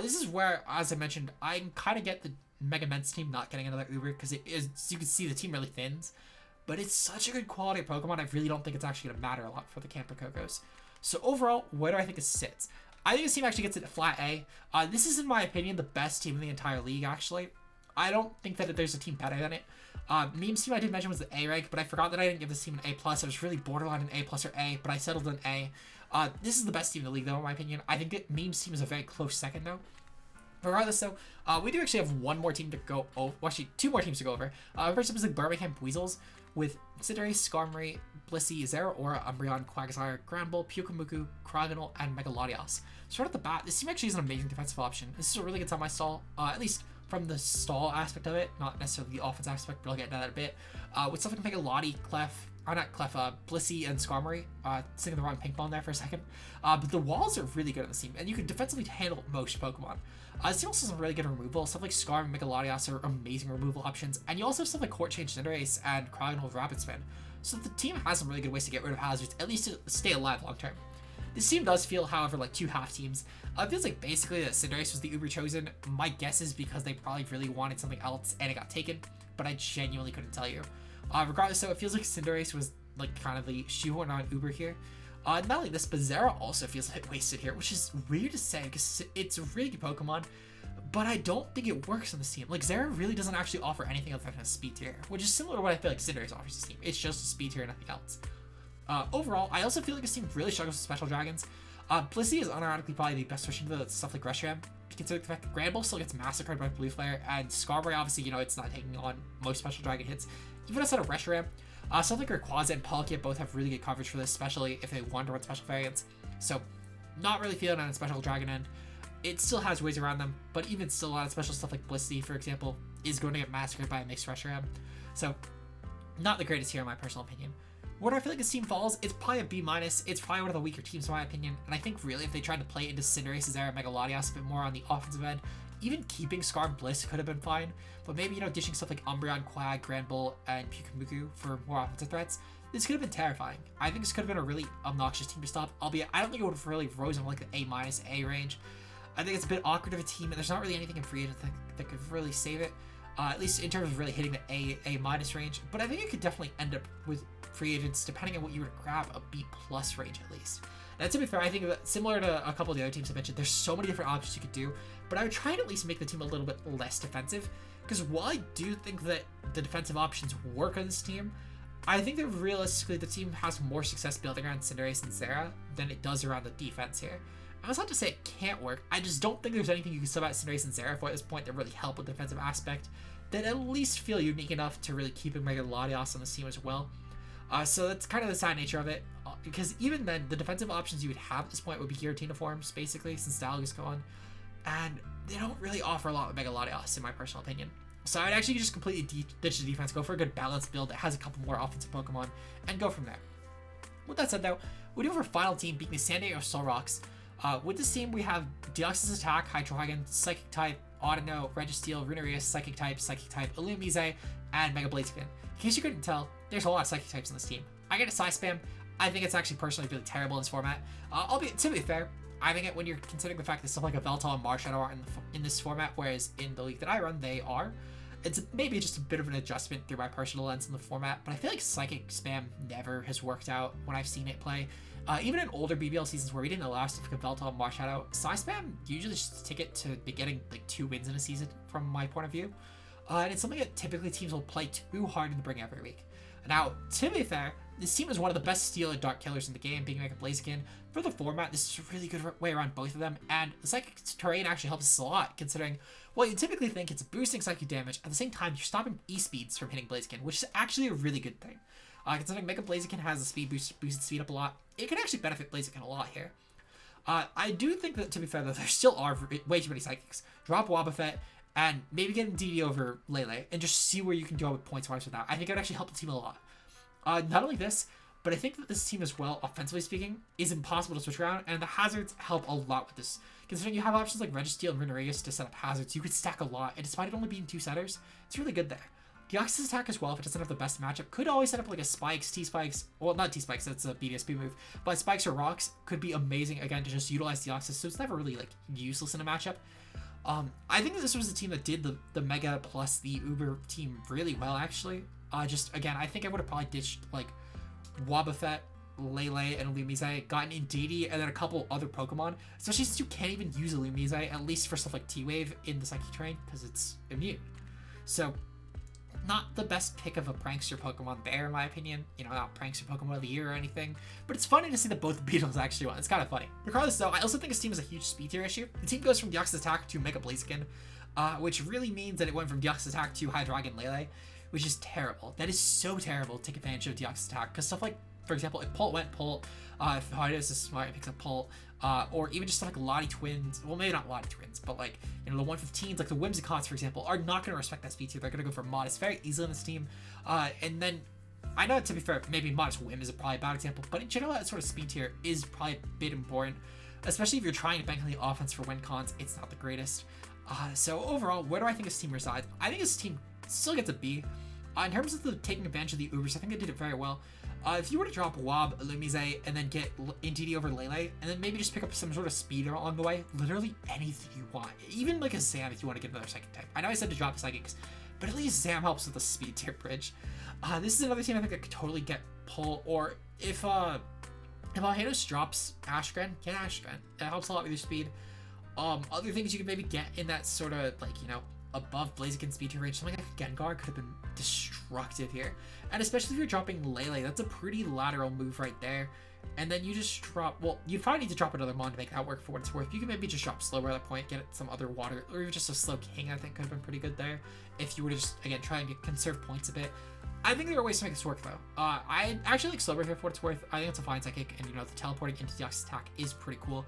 This is where, as I mentioned, I kind of get the Mega Men's team not getting another Uber, because it is, you can see the team really thins, but it's such a good quality Pokemon, I really don't think it's actually going to matter a lot for the Canper Cocos. So overall, where do I think it sits? I think this team actually gets it a flat A. This is, in my opinion, the best team in the entire league, actually. I don't think that there's a team better than it. Meme's team I did mention was the A rank, but I forgot that I didn't give this team an A+. I was really borderline an A+ or A, but I settled on A. This is the best team in the league, though, in my opinion. I think that Meme's team is a very close second, though. Regardless, though, we do actually have one more team to go over. Well, actually, 2 more teams to go over. First up is the Birmingham Weasels with Cinderace, Skarmory, Blissey, Zeraora, Umbreon, Quagsire, Granbull, Pyukumuku, Cryogonal, and Megalodios. So right off the bat, this team actually is an amazing defensive option. This is a really good semi-stall, at least from the stall aspect of it, not necessarily the offense aspect, but I'll get into that a bit. With stuff like Megalodi, Blissey, and Skarmory. Singing the wrong pink ball there for a second. But the walls are really good on this team, and you can defensively handle most Pokemon. This team also has some really good removal. Stuff like Skarm and Megalodios are amazing removal options, and you also have stuff like Court Change Cinderace and Cryogonal with Rapid Spin. So the team has some really good ways to get rid of hazards, at least to stay alive long term. This team does feel, however, like 2 half teams. It feels like basically that Cinderace was the Uber chosen. My guess is because they probably really wanted something else and it got taken, but I genuinely couldn't tell you. Regardless, so it feels like Cinderace was like kind of the shoehorn on Uber here. Not only this, but Zera also feels like wasted here, which is weird to say because it's a really good Pokemon, but I don't think it works on this team. Like, Zera really doesn't actually offer anything other than a speed tier, which is similar to what I feel like Cinderace offers this team. It's just a speed tier and nothing else. Overall, I also feel like this team really struggles with special dragons. Blissey is unironically probably the best switching to stuff like Reshiram, considering the fact that Granbull still gets massacred by Blue Flare, and Skarmory, obviously, you know, it's not taking on most special dragon hits. Even outside of Reshiram, stuff like Rayquaza and Palkia both have really good coverage for this, especially if they want to run special variants. So, not really feeling on a special dragon end. It still has ways around them, but even still, a lot of special stuff like Blissey, for example, is going to get massacred by a mixed Reshiram. So, not the greatest here in my personal opinion. Where do I feel like this team falls? It's probably a B-. It's probably one of the weaker teams in my opinion, and I think really if they tried to play into Cinderace, Zera, Megalodios a bit more on the offensive end, even keeping Scar and Bliss could have been fine, but maybe, you know, ditching stuff like Umbreon, Quag, Granbull, and Pyukumuku for more offensive threats, this could have been terrifying. I think this could have been a really obnoxious team to stop, albeit I don't think it would have really rose in like the A- A range. I think it's a bit awkward of a team, and there's not really anything in free agent that could really save it. at least in terms of really hitting the A minus range. But I think it could definitely end up with free agents, depending on what you were to grab, a B plus range at least. Now, to be fair, I think that similar to a couple of the other teams I mentioned, there's so many different options you could do, but I would try and at least make the team a little bit less defensive, because while I do think that the defensive options work on this team, I think that realistically the team has more success building around Cinderace and Zera than it does around the defense here. And that's not to say it can't work, I just don't think there's anything you can sub out Cinderace and Zera for at this point that really help with the defensive aspect that at least feel unique enough to really keep Mega Latias on this team as well. So that's kind of the side nature of it, because even then, the defensive options you would have at this point would be Giratina forms, basically, since Dialga is gone, and they don't really offer a lot with Mega Latias, in my personal opinion. So I'd actually just completely ditch the defense, go for a good balanced build that has a couple more offensive Pokemon, and go from there. With that said, though, we do have our final team being the San Diego Solrox. With this team, we have Deoxys Attack, Hydreigon, Psychic type, Audino, Registeel, Runerius, Psychic type, Illumise, and Mega Blaziken. In case you couldn't tell, there's a lot of Psychic types in this team. I get a Psy Spam. I think it's actually personally really terrible in this format. Albeit, to be fair, I think when you're considering the fact that stuff like a Veltal and Marshadow are in this format, whereas in the league that I run, they are, it's maybe just a bit of an adjustment through my personal lens in the format, but I feel like Psychic Spam never has worked out when I've seen it play. Even in older BBL seasons where we didn't allow stuff like a Veltal and Marshadow, Psy Spam usually just a ticket to be getting like 2 wins in a season from my point of view. And it's something that typically teams will play too hard in the bring every week. Now, to be fair, this team is one of the best Steel and Dark killers in the game, being Mega Blaziken. For the format, this is a really good way around both of them, and the Psychic terrain actually helps us a lot, considering, well, you typically think it's boosting Psychic damage, at the same time, you're stopping E-speeds from hitting Blaziken, which is actually a really good thing. Considering Mega Blaziken has the speed boosted speed up a lot, it can actually benefit Blaziken a lot here. I do think that, to be fair, though, there still are way too many Psychics. Drop Wobbuffet, and maybe get DD over Lele, and just see where you can go with points-wise with that. I think it would actually help the team a lot. Not only this, but I think that this team as well, offensively speaking, is impossible to switch around, and the hazards help a lot with this. Considering you have options like Registeel and Runerius to set up hazards, you could stack a lot, and despite it only being 2 setters, it's really good there. Deoxys Attack as well, if it doesn't have the best matchup, could always set up like a Spikes, T-Spikes, well, not T-Spikes, that's a BDSP move, but Spikes or Rocks could be amazing, again, to just utilize Deoxys, so it's never really, like, useless in a matchup. I think that this was the team that did the Mega plus the Uber team really well, actually. Just, again, I think I would have probably ditched, like, Wobbuffet, Lele, and Illumise, gotten Indeedee, and then a couple other Pokemon, especially since you can't even use Illumise, at least for stuff like T-Wave in the Psychic terrain, because it's immune. So, not the best pick of a prankster Pokemon there, in my opinion. You know, not prankster Pokemon of the year or anything. But it's funny to see that both Beetles actually won. It's kind of funny. Regardless, though, I also think this team is a huge speed tier issue. The team goes from Deoxys Attack to Mega Blaziken, which really means that it went from Deoxys Attack to Hydreigon Lele, which is terrible. That is so terrible to take advantage of Deoxys Attack, because stuff like, for example, if Pult went Pult, if Hydreigon is smart, it picks up Pult, or even just stuff like Lottie Twins, well, maybe not Lottie Twins, but like, you know, the 115s, like the Whimsicots, for example, are not going to respect that speed tier. They're going to go for Modest very easily on this team. And then, I know, to be fair, maybe Modest Whim is probably a bad example, but in general, that sort of speed tier is probably a bit important, especially if you're trying to bank on the offense for win cons. It's not the greatest. So overall, where do I think this team resides? I think this team still gets a B. In terms of the taking advantage of the Ubers, I think they did it very well. If you were to drop Wob, Illumise, and then get Indeedee over Lele, and then maybe just pick up some sort of speed along the way, literally anything you want. Even like a Zam if you want to get another Psychic type. I know I said to drop Psychics, but at least Zam helps with the speed tier bridge. This is another team I think that could totally get Pull, or if Alhados drops Ashgren, get Ashgren. That helps a lot with your speed. Other things you could maybe get in that sort of, like, you know, above Blaziken speed tier range, something like a Gengar could have been destructive here. And especially if you're dropping Lele, that's a pretty lateral move right there. And then you just drop, well, you'd probably need to drop another Mon to make that work for what it's worth. You can maybe just drop Slowbro at that point, get some other water, or even just a Slow King, I think could have been pretty good there. If you were to just, again, try and conserve points a bit. I think there are ways to make this work, though. I actually like Slowbro here for what it's worth. I think it's a fine Psychic, and, you know, the teleporting into the Deoxys Attack is pretty cool.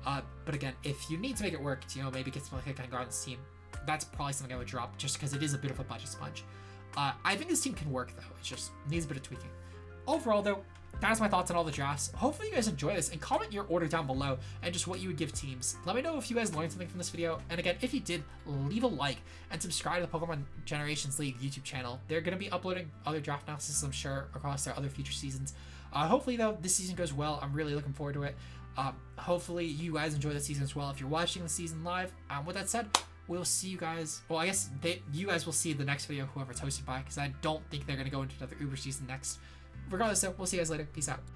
But again, if you need to make it work, to, you know, maybe get some like a Gengar on this team, that's probably something I would drop, just because it is a bit of a budget sponge. I think this team can work, though. It just needs a bit of tweaking. Overall, though, that's my thoughts on all the drafts. Hopefully you guys enjoy this, and comment your order down below and just what you would give teams. Let me know if you guys learned something from this video, and again, if you did, leave a like and subscribe to the Pokemon Generations League YouTube channel. They're going to be uploading other draft analysis, I'm sure, across their other future seasons. Hopefully, though, this season goes well. I'm really looking forward to it. Hopefully you guys enjoy the season as well if you're watching the season live. With that said, we'll see you guys. Well, I guess you guys will see the next video, whoever it's hosted by, because I don't think they're going to go into another Uber season next. Regardless, though, we'll see you guys later. Peace out.